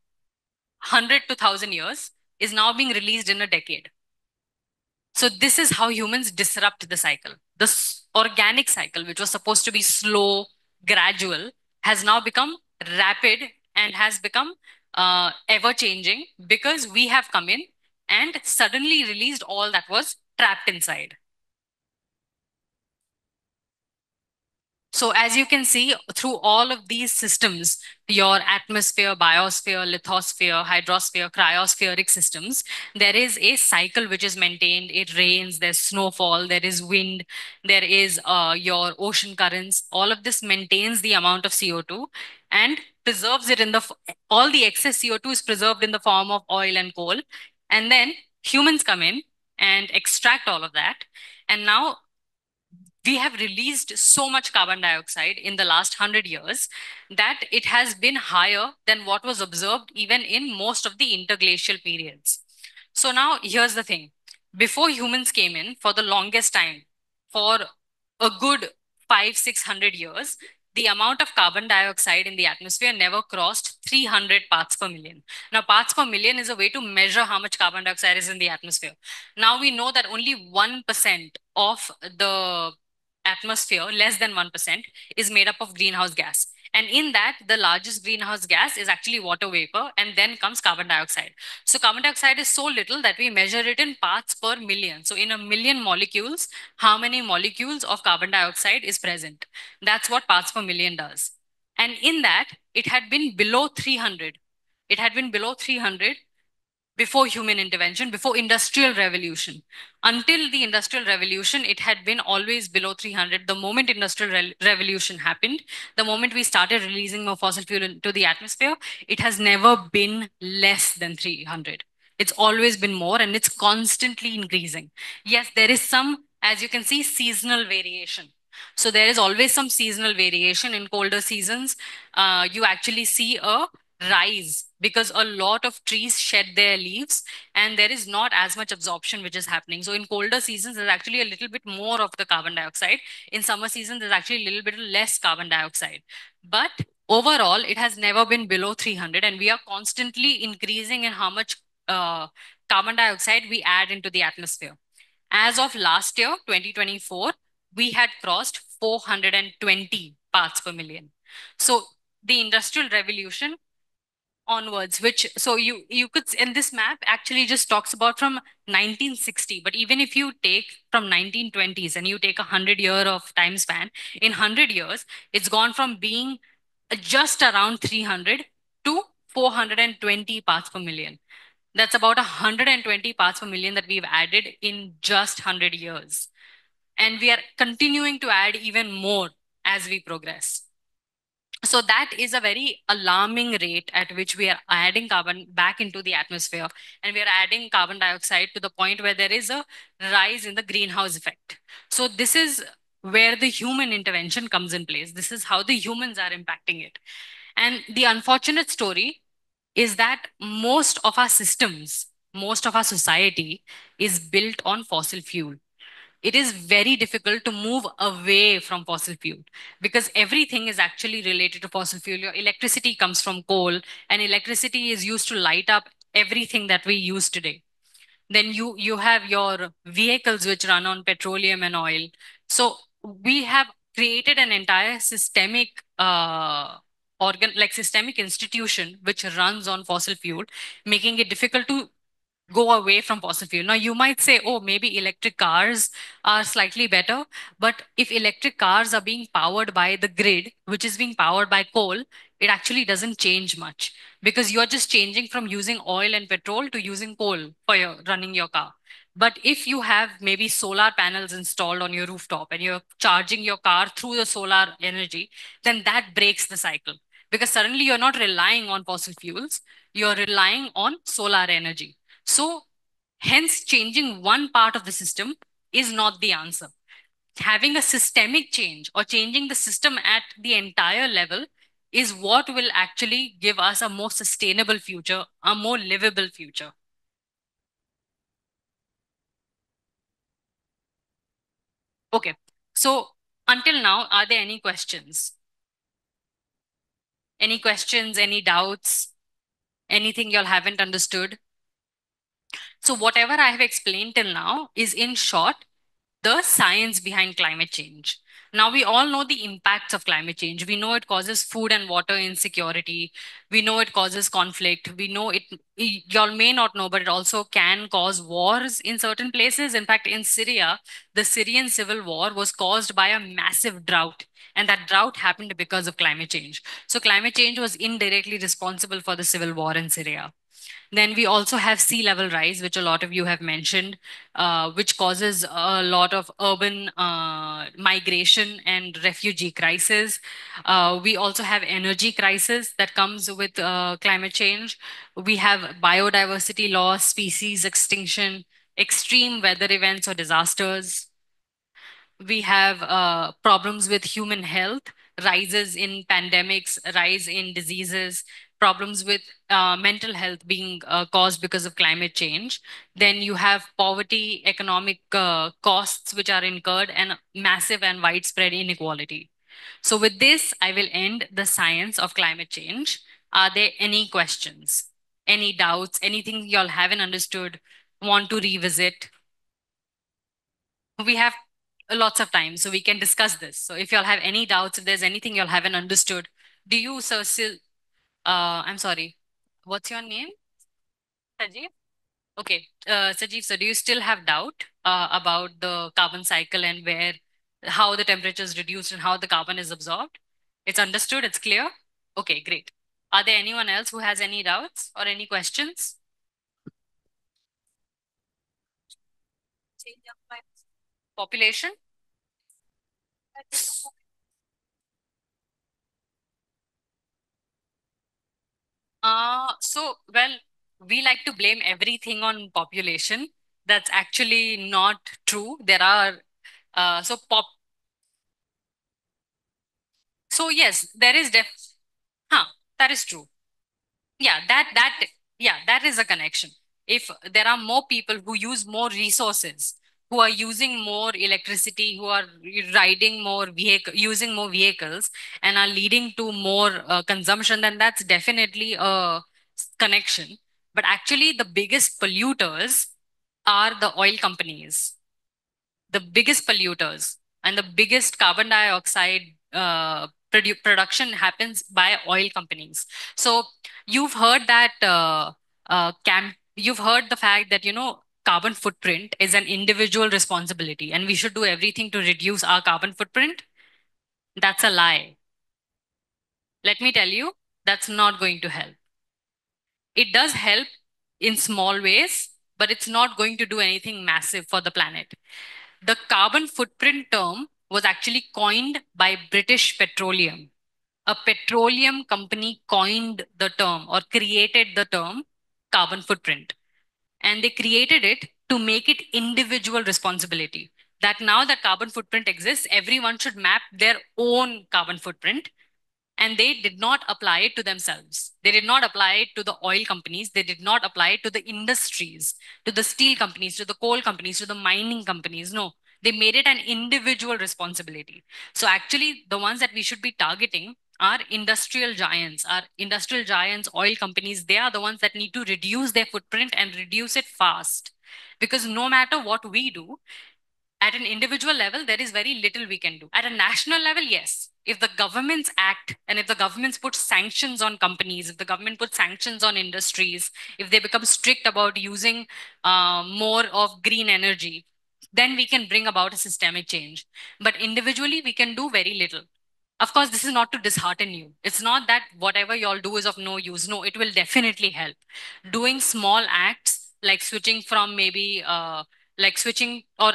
100 to 1,000 years is now being released in a decade. So this is how humans disrupt the cycle. This organic cycle, which was supposed to be slow, gradual, has now become rapid and has become ever changing because we have come in and suddenly released all that was trapped inside. So as you can see, through all of these systems, your atmosphere, biosphere, lithosphere, hydrosphere, cryospheric systems, there is a cycle which is maintained. It rains, there's snowfall, there is wind, there is your ocean currents. All of this maintains the amount of CO2 and preserves it in the, all the excess CO2 is preserved in the form of oil and coal. And then humans come in and extract all of that. And now we have released so much carbon dioxide in the last 100 years that it has been higher than what was observed even in most of the interglacial periods. So now here's the thing. Before humans came in, for the longest time, for a good 500-600 years, the amount of carbon dioxide in the atmosphere never crossed 300 parts per million. Now, parts per million is a way to measure how much carbon dioxide is in the atmosphere. Now we know that only 1% of the atmosphere, less than 1%, is made up of greenhouse gas. And in that, the largest greenhouse gas is actually water vapor, and then comes carbon dioxide. So carbon dioxide is so little that we measure it in parts per million. So in a million molecules, how many molecules of carbon dioxide is present? That's what parts per million does. And in that, it had been below 300. It had been below 300 before human intervention, before industrial revolution. Until the industrial revolution, it had been always below 300. The moment industrial revolution happened, the moment we started releasing more fossil fuel into the atmosphere, it has never been less than 300. It's always been more, and it's constantly increasing. Yes, there is some, as you can see, seasonal variation. So there is always some seasonal variation. In colder seasons, you actually see a rise because a lot of trees shed their leaves and there is not as much absorption which is happening. So in colder seasons, there's actually a little bit more of the carbon dioxide. In summer season, there's actually a little bit less carbon dioxide. But overall, it has never been below 300, and we are constantly increasing in how much carbon dioxide we add into the atmosphere. As of last year, 2024, we had crossed 420 parts per million. So the Industrial Revolution onwards, which, so you could, and this map actually just talks about from 1960, but even if you take from 1920s and you take 100-year of time span, in 100 years, it's gone from being just around 300 to 420 parts per million. That's about 120 parts per million that we've added in just 100 years. And we are continuing to add even more as we progress. So that is a very alarming rate at which we are adding carbon back into the atmosphere, and we are adding carbon dioxide to the point where there is a rise in the greenhouse effect. So this is where the human intervention comes in place. This is how the humans are impacting it. And the unfortunate story is that most of our systems, most of our society is built on fossil fuel. It is very difficult to move away from fossil fuel because everything is actually related to fossil fuel. Your electricity comes from coal, and electricity is used to light up everything that we use today. Then you have your vehicles which run on petroleum and oil. So we have created an entire systemic systemic institution which runs on fossil fuel, making it difficult to go away from fossil fuel. Now, you might say, oh, maybe electric cars are slightly better. But if electric cars are being powered by the grid, which is being powered by coal, it actually doesn't change much because you're just changing from using oil and petrol to using coal for running your car. But if you have maybe solar panels installed on your rooftop and you're charging your car through the solar energy, then that breaks the cycle because suddenly you're not relying on fossil fuels, you're relying on solar energy. So hence changing one part of the system is not the answer. Having a systemic change or changing the system at the entire level is what will actually give us a more sustainable future, a more livable future. Okay, so until now, are there any questions? Any questions, any doubts, anything y'all haven't understood? So whatever I have explained till now is in short, the science behind climate change. Now we all know the impacts of climate change. We know it causes food and water insecurity. We know it causes conflict. We know it, y'all may not know, but it also can cause wars in certain places. In fact, in Syria, the Syrian civil war was caused by a massive drought. And that drought happened because of climate change. So climate change was indirectly responsible for the civil war in Syria. Then we also have sea level rise, which a lot of you have mentioned, which causes a lot of urban migration and refugee crisis. We also have energy crisis that comes with climate change. We have biodiversity loss, species extinction, extreme weather events or disasters. We have problems with human health, rises in pandemics, rise in diseases, problems with mental health being caused because of climate change. Then you have poverty, economic costs which are incurred, and massive and widespread inequality. So with this, I will end the science of climate change. Are there any questions, any doubts, anything y'all haven't understood, want to revisit? We have lots of time, so we can discuss this. So if y'all have any doubts, if there's anything y'all haven't understood, do you, sir, still, I'm sorry, what's your name? Sajeev? Okay, Sajeev, so do you still have doubt about the carbon cycle and how the temperature is reduced and how the carbon is absorbed? It's understood, it's clear? Okay, great. Are there anyone else who has any doubts or any questions? Population? Well, we like to blame everything on population. That's actually not true. There are, so yes, there is that is true. Yeah, that is a connection. If there are more people who use more resources, who are using more electricity, who are using more vehicles and are leading to more consumption, then that's definitely a connection. But actually the biggest polluters are the oil companies. The biggest polluters and the biggest carbon dioxide production happens by oil companies. So you've heard that you've heard the fact that carbon footprint is an individual responsibility and we should do everything to reduce our carbon footprint. That's a lie. Let me tell you, that's not going to help. It does help in small ways, but it's not going to do anything massive for the planet. The carbon footprint term was actually coined by British Petroleum. A petroleum company coined the term or created the term carbon footprint. And they created it to make it individual responsibility. That now that carbon footprint exists, everyone should map their own carbon footprint. And they did not apply it to themselves. They did not apply it to the oil companies. They did not apply it to the industries, to the steel companies, to the coal companies, to the mining companies. No, they made it an individual responsibility. So actually, the ones that we should be targeting are industrial giants, oil companies. They are the ones that need to reduce their footprint and reduce it fast. Because no matter what we do, At an individual level, there is very little we can do. At a national level, yes. If the governments act and if the governments put sanctions on companies, if the government puts sanctions on industries, if they become strict about using more of green energy, then we can bring about a systemic change. But individually, we can do very little. Of course, this is not to dishearten you. It's not that whatever you all do is of no use. No, it will definitely help. Doing small acts like switching from maybe like switching or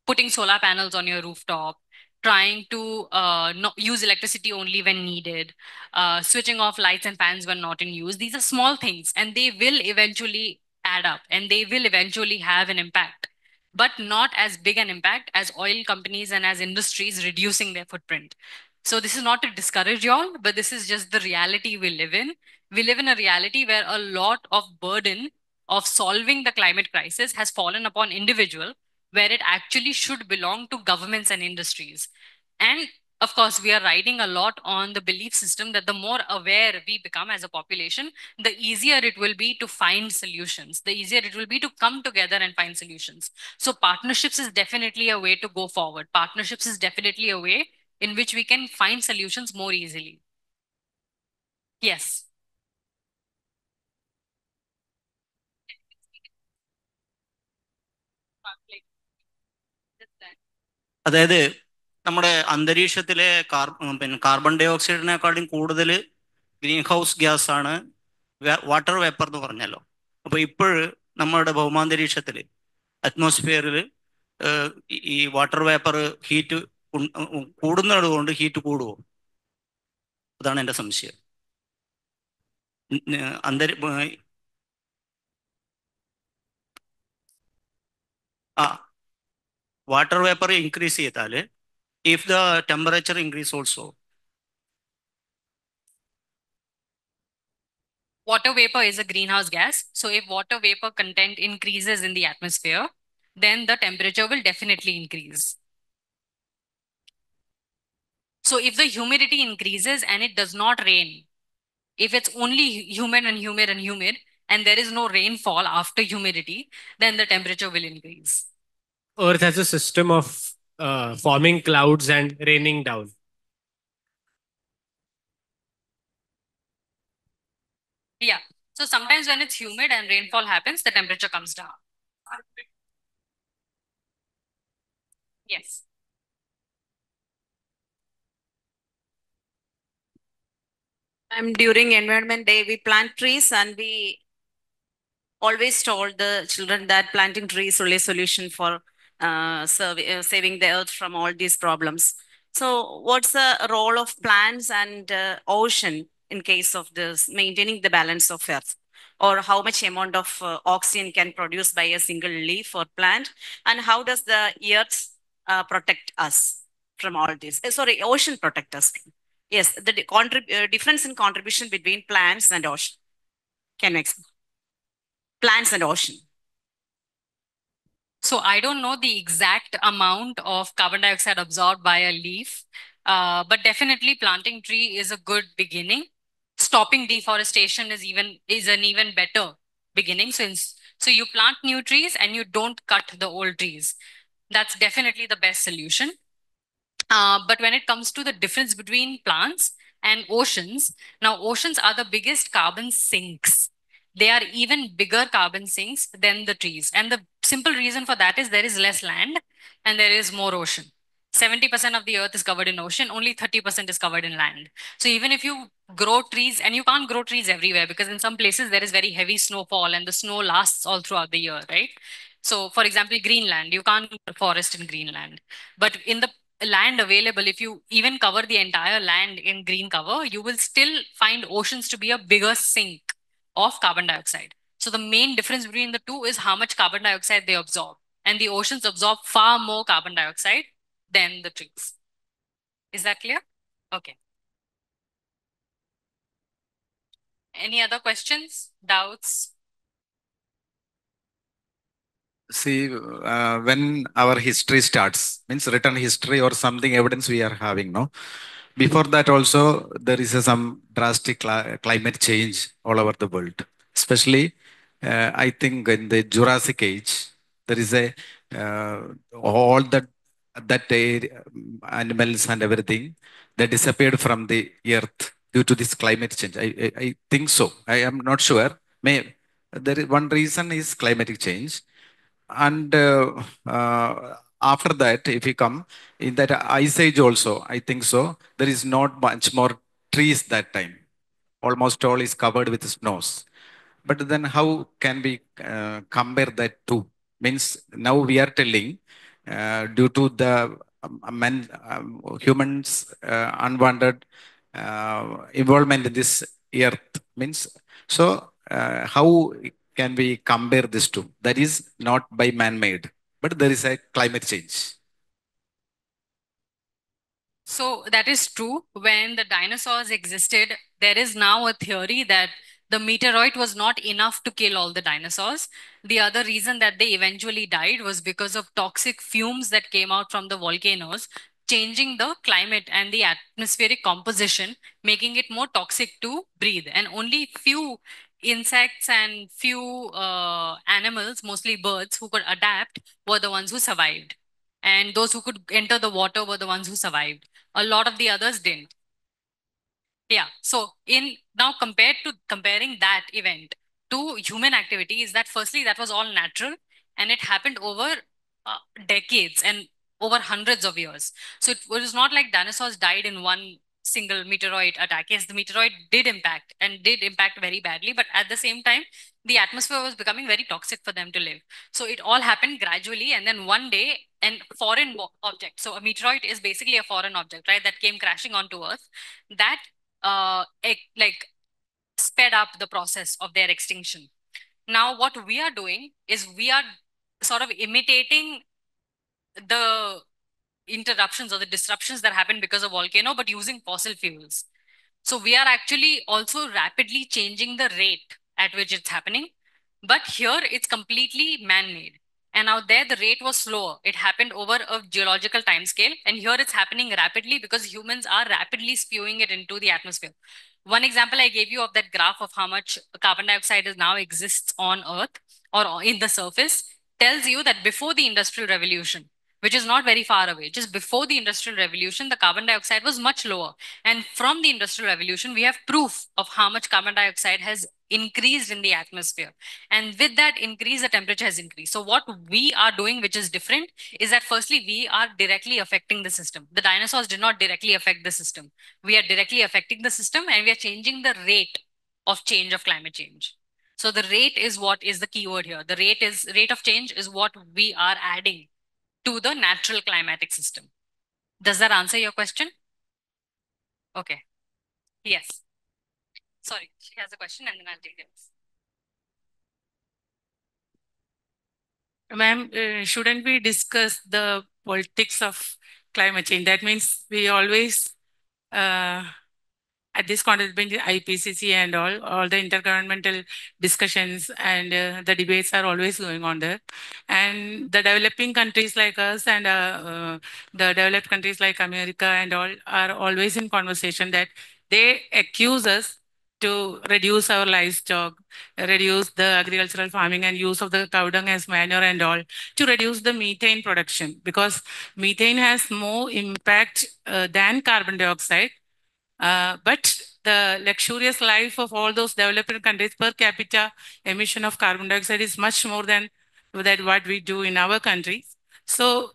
putting solar panels on your rooftop, trying to not use electricity only when needed, switching off lights and fans when not in use. These are small things and they will eventually add up and they will eventually have an impact, but not as big an impact as oil companies and as industries reducing their footprint. So this is not to discourage y'all, but this is just the reality we live in. We live in a reality where a lot of burden of solving the climate crisis has fallen upon individual, where it actually should belong to governments and industries. And of course, we are riding a lot on the belief system that the more aware we become as a population, the easier it will be to find solutions, the easier it will be to come together and find solutions. So partnerships is definitely a way to go forward. Partnerships is definitely a way in which we can find solutions more easily. Yes. അതായത് നമ്മുടെ അന്തരീക്ഷത്തിലെ carbon dye ഓക്സൈഡിനെക്കാളും കൂടുതൽ green house gas ആണ് water vapour എന്ന് പറഞ്ഞല്ലോ. അപ്പോൾ ഇപ്പോഴ് നമ്മുടെ ഭൗമാന്തരീക്ഷത്തിൽ അറ്റ്മോസ്ഫിയറിൽ ഈ വാട്ടർ വേപ്പർ ഹീറ്റ് കൂടുന്നത് കൊണ്ട് ഹീറ്റ് കൂടുമോ? അതാണ് എൻ്റെ സംശയം. വാട്ടർ വേപ്പർ ഇൻക്രീസ് ചെയ്താൽ if the temperature increase also. Water vapor is a greenhouse gas. So if water vapor content increases in the atmosphere, then the temperature will definitely increase. So if the humidity increases and it does not rain, if it's only humid and humid and humid, and there is no rainfall after humidity, then the temperature will increase. Earth has a system of forming clouds and raining down. Yeah. So sometimes when it's humid and rainfall happens, the temperature comes down. Yes. During Environment Day, we plant trees and we always told the children that planting trees is only a solution for saving the earth from all these problems. So what's the role of plants and ocean in case of this maintaining the balance of earth? Or how much amount of oxygen can produce by a single leaf or plant? And how does the earth protect us from all this? Sorry, ocean protect us. Yes, the difference in contribution between plants and ocean. Can you explain? Plants and ocean. So I don't know the exact amount of carbon dioxide absorbed by a leaf, but definitely planting tree is a good beginning. Stopping deforestation is an even better beginning. So you plant new trees and you don't cut the old trees. That's definitely the best solution. But when it comes to the difference between plants and oceans, now oceans are the biggest carbon sinks. They are even bigger carbon sinks than the trees. And the simple reason for that is there is less land and there is more ocean. 70% of the earth is covered in ocean, only 30% is covered in land. So even if you grow trees, and you can't grow trees everywhere because in some places there is very heavy snowfall and the snow lasts all throughout the year, right? So for example, Greenland, you can't forest in Greenland. But in the land available, if you even cover the entire land in green cover, you will still find oceans to be a bigger sink of carbon dioxide. So the main difference between the two is how much carbon dioxide they absorb. And the oceans absorb far more carbon dioxide than the trees. Is that clear? Okay. Any other questions, doubts? See, when our history starts, means written history or something evidence we are having, no? Before that also, there is some drastic climate change all over the world. Especially, I think in the Jurassic age, there is a all animals and everything, they disappeared from the earth due to this climate change. I think so. I am not sure. There is one reason is climatic change. And after that, if we come in that ice age also, I think so, there is not much more trees that time. Almost all is covered with snows. But then how can we compare that to? Means now we are telling due to the humans unwanted involvement in this earth means so how can we compare this to? That is not by man-made, but there is a climate change. So that is true. When the dinosaurs existed, there is now a theory that the meteorite was not enough to kill all the dinosaurs. The other reason that they eventually died was because of toxic fumes that came out from the volcanoes, changing the climate and the atmospheric composition, making it more toxic to breathe. And only few insects and few animals, mostly birds, who could adapt were the ones who survived. And those who could enter the water were the ones who survived. A lot of the others didn't. Yeah. So now comparing that event to human activity is that firstly, that was all natural and it happened over decades and over hundreds of years. So it was not like dinosaurs died in one single meteoroid attack. Yes, the meteoroid did impact very badly, but at the same time, the atmosphere was becoming very toxic for them to live. So it all happened gradually, and then one day, an foreign object. So a meteoroid is basically a foreign object, right? That came crashing onto Earth. That sped up the process of their extinction. Now, what we are doing is we are sort of imitating the interruptions or the disruptions that happen because of volcano, but using fossil fuels. So we are actually also rapidly changing the rate at which it's happening. But here it's completely man-made. And out there, the rate was slower. It happened over a geological timescale. And here it's happening rapidly because humans are rapidly spewing it into the atmosphere. One example I gave you of that graph of how much carbon dioxide is now exists on Earth or in the surface tells you that before the Industrial Revolution, which is not very far away, just before the Industrial Revolution, the carbon dioxide was much lower. And from the Industrial Revolution, we have proof of how much carbon dioxide has increased in the atmosphere. And with that increase, the temperature has increased. So what we are doing, which is different, is that firstly, we are directly affecting the system. The dinosaurs did not directly affect the system. We are directly affecting the system and we are changing the rate of change of climate change. So the rate is what is the keyword here. The rate of change is what we are adding to the natural climatic system. Does that answer your question? Okay. Yes. Sorry, she has a question and then I'll take it. Ma'am, shouldn't we discuss the politics of climate change? That means we always, at this context, IPCC and all the intergovernmental discussions and the debates are always going on there. And the developing countries like us and the developed countries like America and all are always in conversation that they accuse us to reduce our livestock, reduce the agricultural farming and use of the cow dung as manure and all, to reduce the methane production, because methane has more impact than carbon dioxide. But the luxurious life of all those developed countries, per capita emission of carbon dioxide is much more than that what we do in our countries. So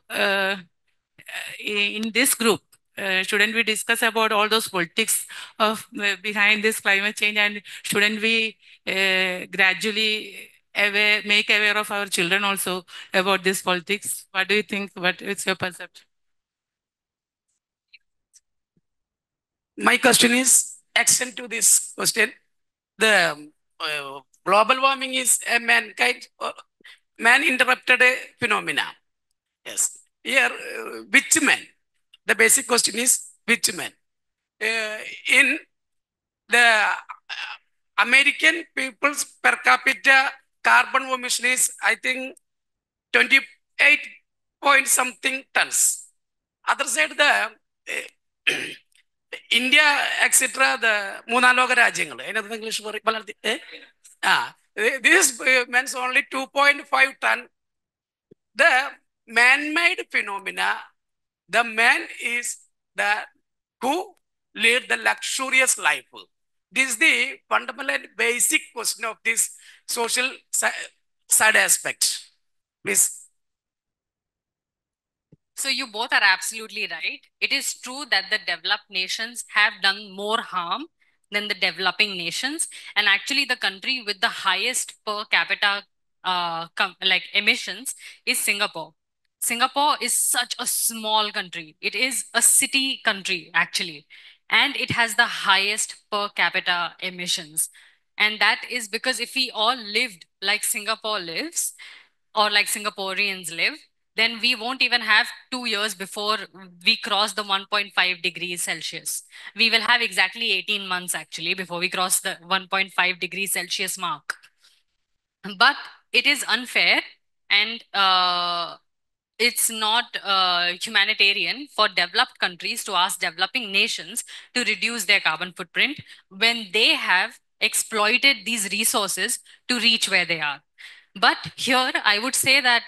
in this group, shouldn't we discuss about all those politics of behind this climate change, and shouldn't we gradually make aware of our children also about this politics? What do you think? What is your perception? My question is extend to this question. The global warming is a man-interrupted phenomena. Yes. Here, which man? The basic question is which man? In the American people's per capita carbon emission is, I think, 28 point something tons. Other side, the India, etc., the Munaloga Rajangal, another English word, this means only 2.5 ton. The man-made phenomena, the man is the who lead the luxurious life. This is the fundamental and basic question of this social side aspect. Please. So you both are absolutely right. It is true that the developed nations have done more harm than the developing nations. And actually the country with the highest per capita like emissions is Singapore. Singapore is such a small country. It is a city country actually. And it has the highest per capita emissions. And that is because if we all lived like Singapore lives, or like Singaporeans live, then we won't even have 2 years before we cross the 1.5 degrees Celsius. We will have exactly 18 months actually before we cross the 1.5 degrees Celsius mark. But it is unfair and it's not humanitarian for developed countries to ask developing nations to reduce their carbon footprint when they have exploited these resources to reach where they are. But here I would say that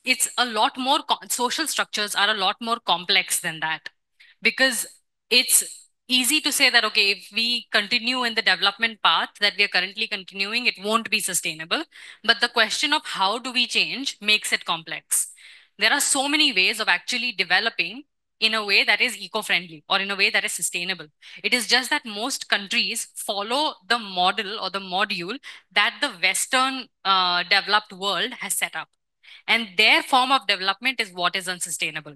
it's a lot more, social structures are a lot more complex than that, because it's easy to say that, okay, if we continue in the development path that we are currently continuing, it won't be sustainable. But the question of how do we change makes it complex. There are so many ways of actually developing in a way that is eco-friendly or in a way that is sustainable. It is just that most countries follow the model or the module that the Western developed world has set up. And their form of development is what is unsustainable.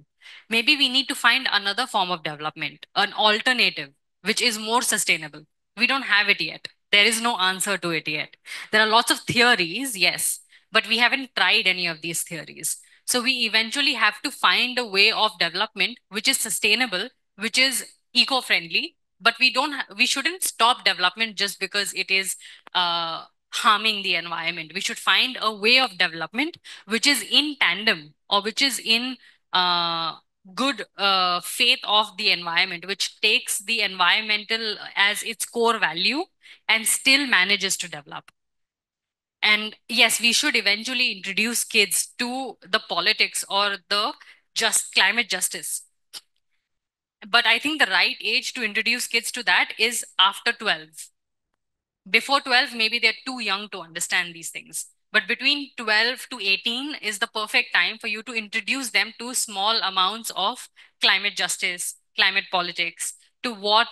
Maybe we need to find another form of development, an alternative, which is more sustainable. We don't have it yet. There is no answer to it yet. There are lots of theories, yes, but we haven't tried any of these theories. So we eventually have to find a way of development which is sustainable, which is eco-friendly, but we shouldn't stop development just because it is harming the environment. We should find a way of development which is in tandem or which is in good faith of the environment, which takes the environmental as its core value and still manages to develop. And yes, we should eventually introduce kids to the politics or the climate justice. But I think the right age to introduce kids to that is after 12. Before 12, maybe they're too young to understand these things. But between 12 to 18 is the perfect time for you to introduce them to small amounts of climate justice, climate politics, to what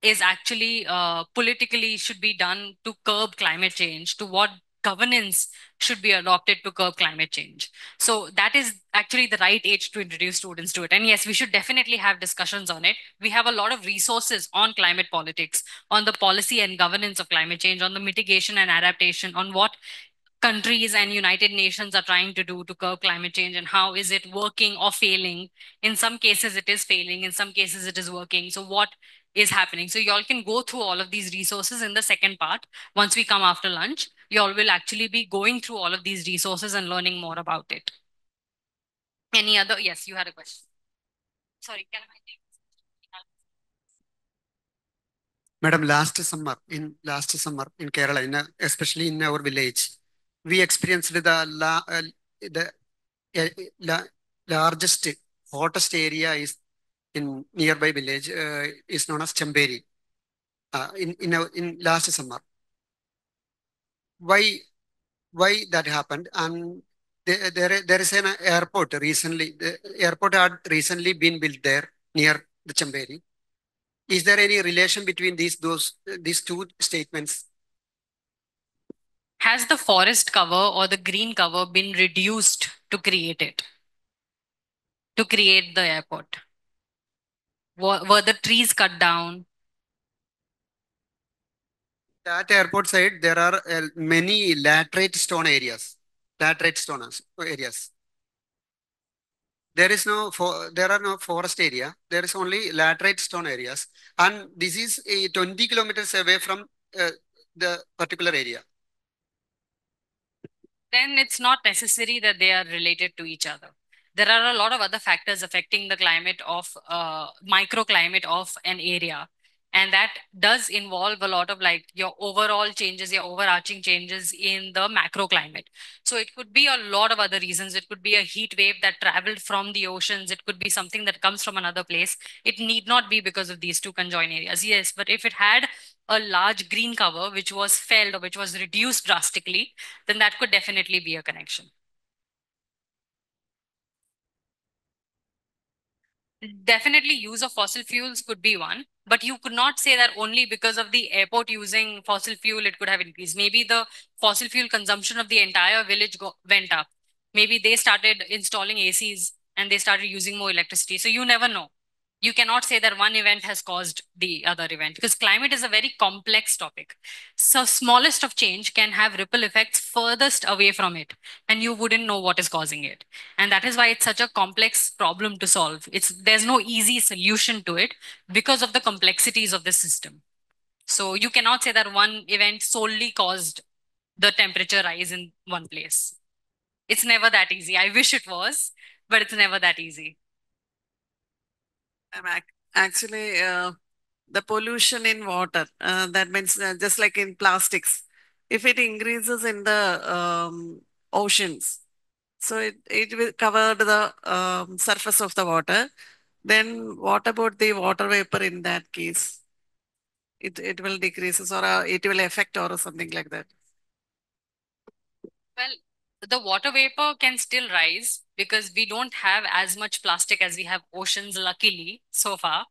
is actually politically should be done to curb climate change, to what governance should be adopted to curb climate change. So that is actually the right age to introduce students to it. And yes, we should definitely have discussions on it. We have a lot of resources on climate politics, on the policy and governance of climate change, on the mitigation and adaptation, on what countries and United Nations are trying to do to curb climate change and how is it working or failing. In some cases it is failing, in some cases it is working. So what is happening? So y'all can go through all of these resources in the second part. Once we come after lunch, y'all will actually be going through all of these resources and learning more about it. Any other? Yes, you had a question. Sorry, can I take this? Madam, last summer in Kerala, especially in our village, we experienced the largest, hottest area is in nearby village is known as Chamberi. In last summer, why that happened? And there is an airport recently. The airport had recently been built there near the Chamberi. Is there any relation between these two statements? Has the forest cover or the green cover been reduced to create it? To create the airport? Were the trees cut down? That airport side, there are many laterite stone areas. Laterite stone areas. There are no forest area. There is only laterite stone areas. And this is 20 kilometers away from the particular area. Then it's not necessary that they are related to each other. There are a lot of other factors affecting the climate of microclimate of an area. And that does involve a lot of like your overall changes, your overarching changes in the macro climate. So it could be a lot of other reasons. It could be a heat wave that traveled from the oceans. It could be something that comes from another place. It need not be because of these two conjoined areas. Yes, but if it had a large green cover, which was felled or which was reduced drastically, then that could definitely be a connection. Definitely use of fossil fuels could be one, but you could not say that only because of the airport using fossil fuel, it could have increased. Maybe the fossil fuel consumption of the entire village went up. Maybe they started installing ACs and they started using more electricity. So you never know. You cannot say that one event has caused the other event because climate is a very complex topic. So smallest of change can have ripple effects furthest away from it, and you wouldn't know what is causing it. And that is why it's such a complex problem to solve. There's no easy solution to it because of the complexities of the system. So you cannot say that one event solely caused the temperature rise in one place. It's never that easy. I wish it was, but it's never that easy. Actually, the pollution in water, that means just like in plastics, if it increases in the oceans, so it will cover the surface of the water, then what about the water vapor in that case? It will decreases or it will affect or something like that. Well, the water vapor can still rise because we don't have as much plastic as we have oceans, luckily, so far.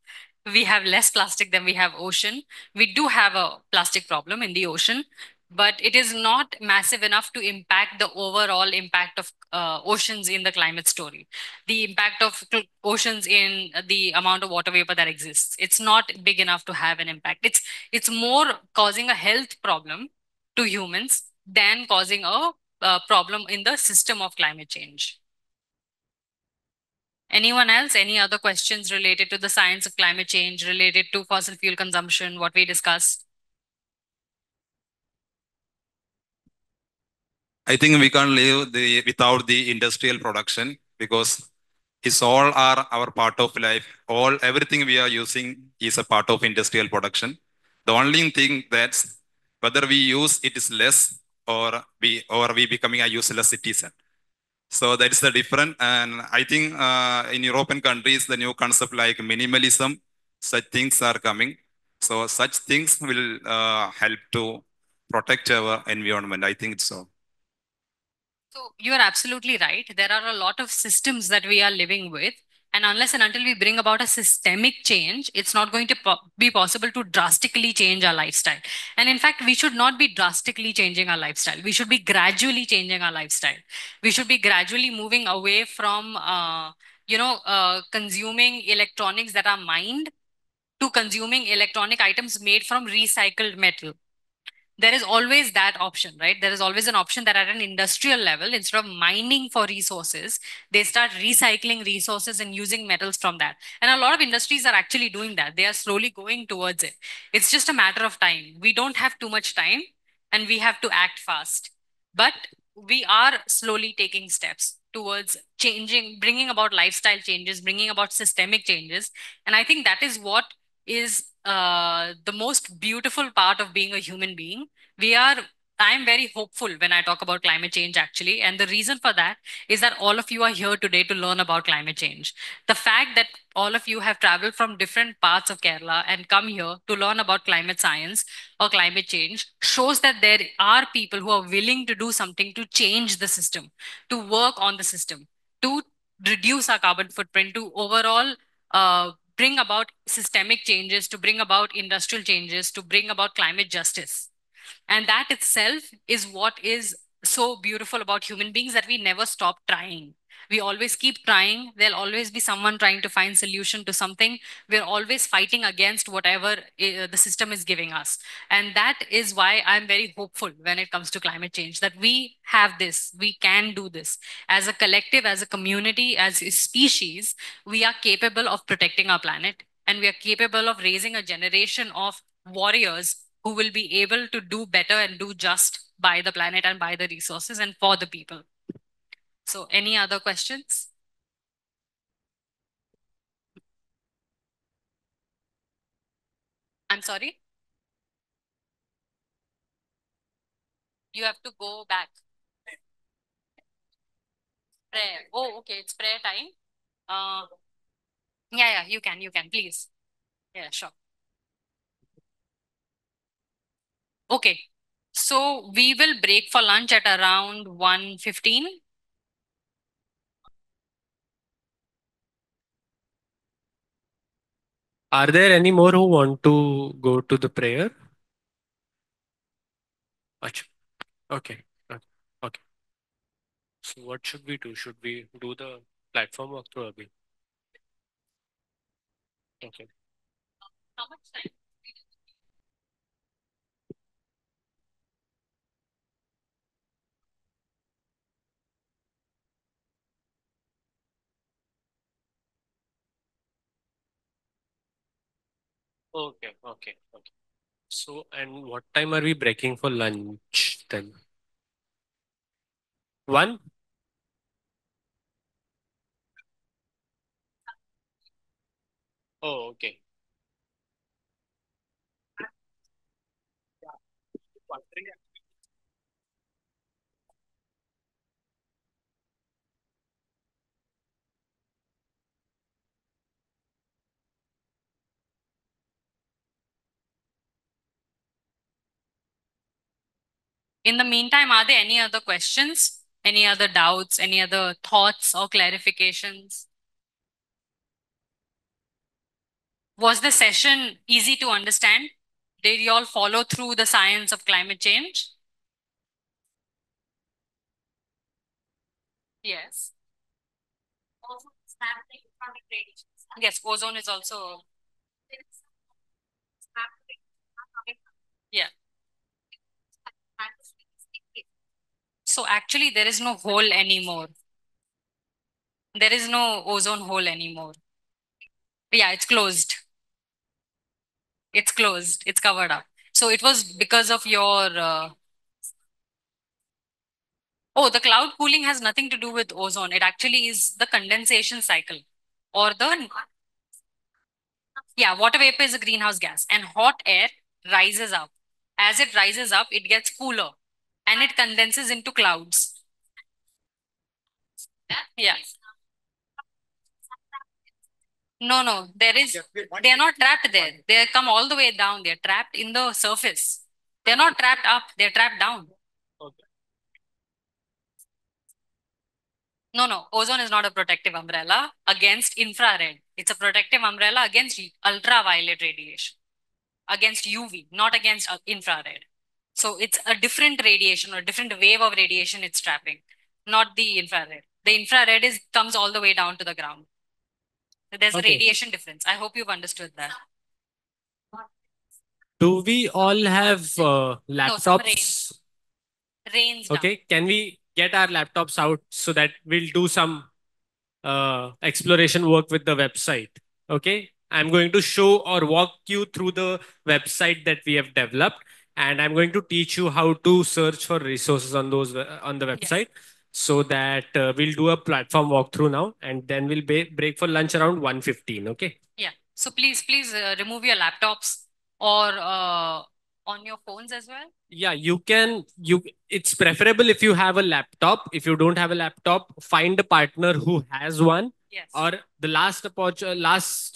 We have less plastic than we have ocean. We do have a plastic problem in the ocean, but it is not massive enough to impact the overall impact of oceans in the climate story. The impact of oceans in the amount of water vapor that exists. It's not big enough to have an impact. It's more causing a health problem to humans than causing a problem in the system of climate change. Anyone else? Any other questions related to the science of climate change, related to fossil fuel consumption, what we discussed? I think we can't live without the industrial production because it's all are our part of life. Everything we are using is a part of industrial production. The only thing that's whether we use it is less or we becoming a useless citizen. So that's the difference. And I think in European countries, the new concept like minimalism, such things are coming. So such things will help to protect our environment. I think so. So you're absolutely right. There are a lot of systems that we are living with. And unless and until we bring about a systemic change, it's not going to be possible to drastically change our lifestyle. And in fact, we should not be drastically changing our lifestyle. We should be gradually changing our lifestyle. We should be gradually moving away from, consuming electronics that are mined to consuming electronic items made from recycled metal. There is always that option, right? There is always an option that at an industrial level, instead of mining for resources, they start recycling resources and using metals from that. And a lot of industries are actually doing that. They are slowly going towards it. It's just a matter of time. We don't have too much time and we have to act fast. But we are slowly taking steps towards changing, bringing about lifestyle changes, bringing about systemic changes. And I think that is what is the most beautiful part of being a human being. I'm very hopeful when I talk about climate change, actually. And the reason for that is that all of you are here today to learn about climate change. The fact that all of you have traveled from different parts of Kerala and come here to learn about climate science or climate change shows that there are people who are willing to do something to change the system, to work on the system, to reduce our carbon footprint, to overall bring about systemic changes, to bring about industrial changes, to bring about climate justice. And that itself is what is so beautiful about human beings, that we never stop trying. We always keep trying. There'll always be someone trying to find solution to something. We're always fighting against whatever the system is giving us. And that is why I'm very hopeful when it comes to climate change, that we have this, we can do this. As a collective, as a community, as a species, we are capable of protecting our planet, and we are capable of raising a generation of warriors who will be able to do better and do just by the planet and by the resources and for the people. So any other questions? I'm sorry? You have to go back. Prayer. Oh, okay. It's prayer time. Yeah, you can, please. Yeah, sure. Okay. So we will break for lunch at around 1:15. Are there any more who want to go to the prayer? Achha. Okay. Okay. So what should we do? Should we do the platform walkthrough again? Okay. How much time? Okay. So, and what time are we breaking for lunch then? 1? Oh, okay. In the meantime, are there any other questions? Any other doubts? Any other thoughts or clarifications? Was the session easy to understand? Did you all follow through the science of climate change? Yes. Yes, ozone is also. Yeah. So actually, there is no hole anymore. There is no ozone hole anymore. Yeah, it's closed. It's closed. It's covered up. So it was because of your. Oh, the cloud cooling has nothing to do with ozone. It actually is the condensation cycle or the. Yeah, water vapor is a greenhouse gas and hot air rises up. As it rises up, it gets cooler and it condenses into clouds. Yeah. No, there is, they are not trapped there. They come all the way down. They're trapped in the surface. They're not trapped up, they're trapped down. No, ozone is not a protective umbrella against infrared. It's a protective umbrella against ultraviolet radiation, against UV, not against infrared. So it's a different radiation or different wave of radiation it's trapping, not the infrared. The infrared comes all the way down to the ground. So there's a radiation difference. I hope you've understood that. Do we all have laptops? Rains Okay, can we get our laptops out so that we'll do some exploration work with the website? Okay, I'm going to show or walk you through the website that we have developed, and I'm going to teach you how to search for resources on those on the website. So that we'll do a platform walkthrough now, and then we'll break for lunch around 1:15. Okay. Yeah. So please remove your laptops or on your phones as well. Yeah, you can. It's preferable if you have a laptop. If you don't have a laptop, find a partner who has one. Yes. Or the last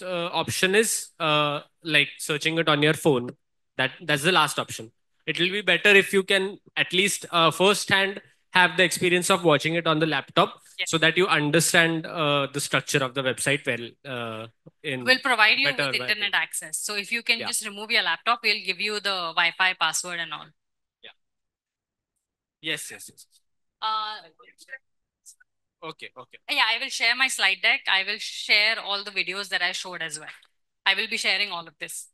option is like searching it on your phone. That's the last option. It will be better if you can at least firsthand have the experience of watching it on the laptop, so that you understand the structure of the website well. We'll provide you with better way. internet access. So if you can Yeah. just remove your laptop, we'll give you the Wi-Fi password and all. Yes. Uh, Okay. Yeah, I will share my slide deck. I will share all the videos that I showed as well. I will be sharing all of this.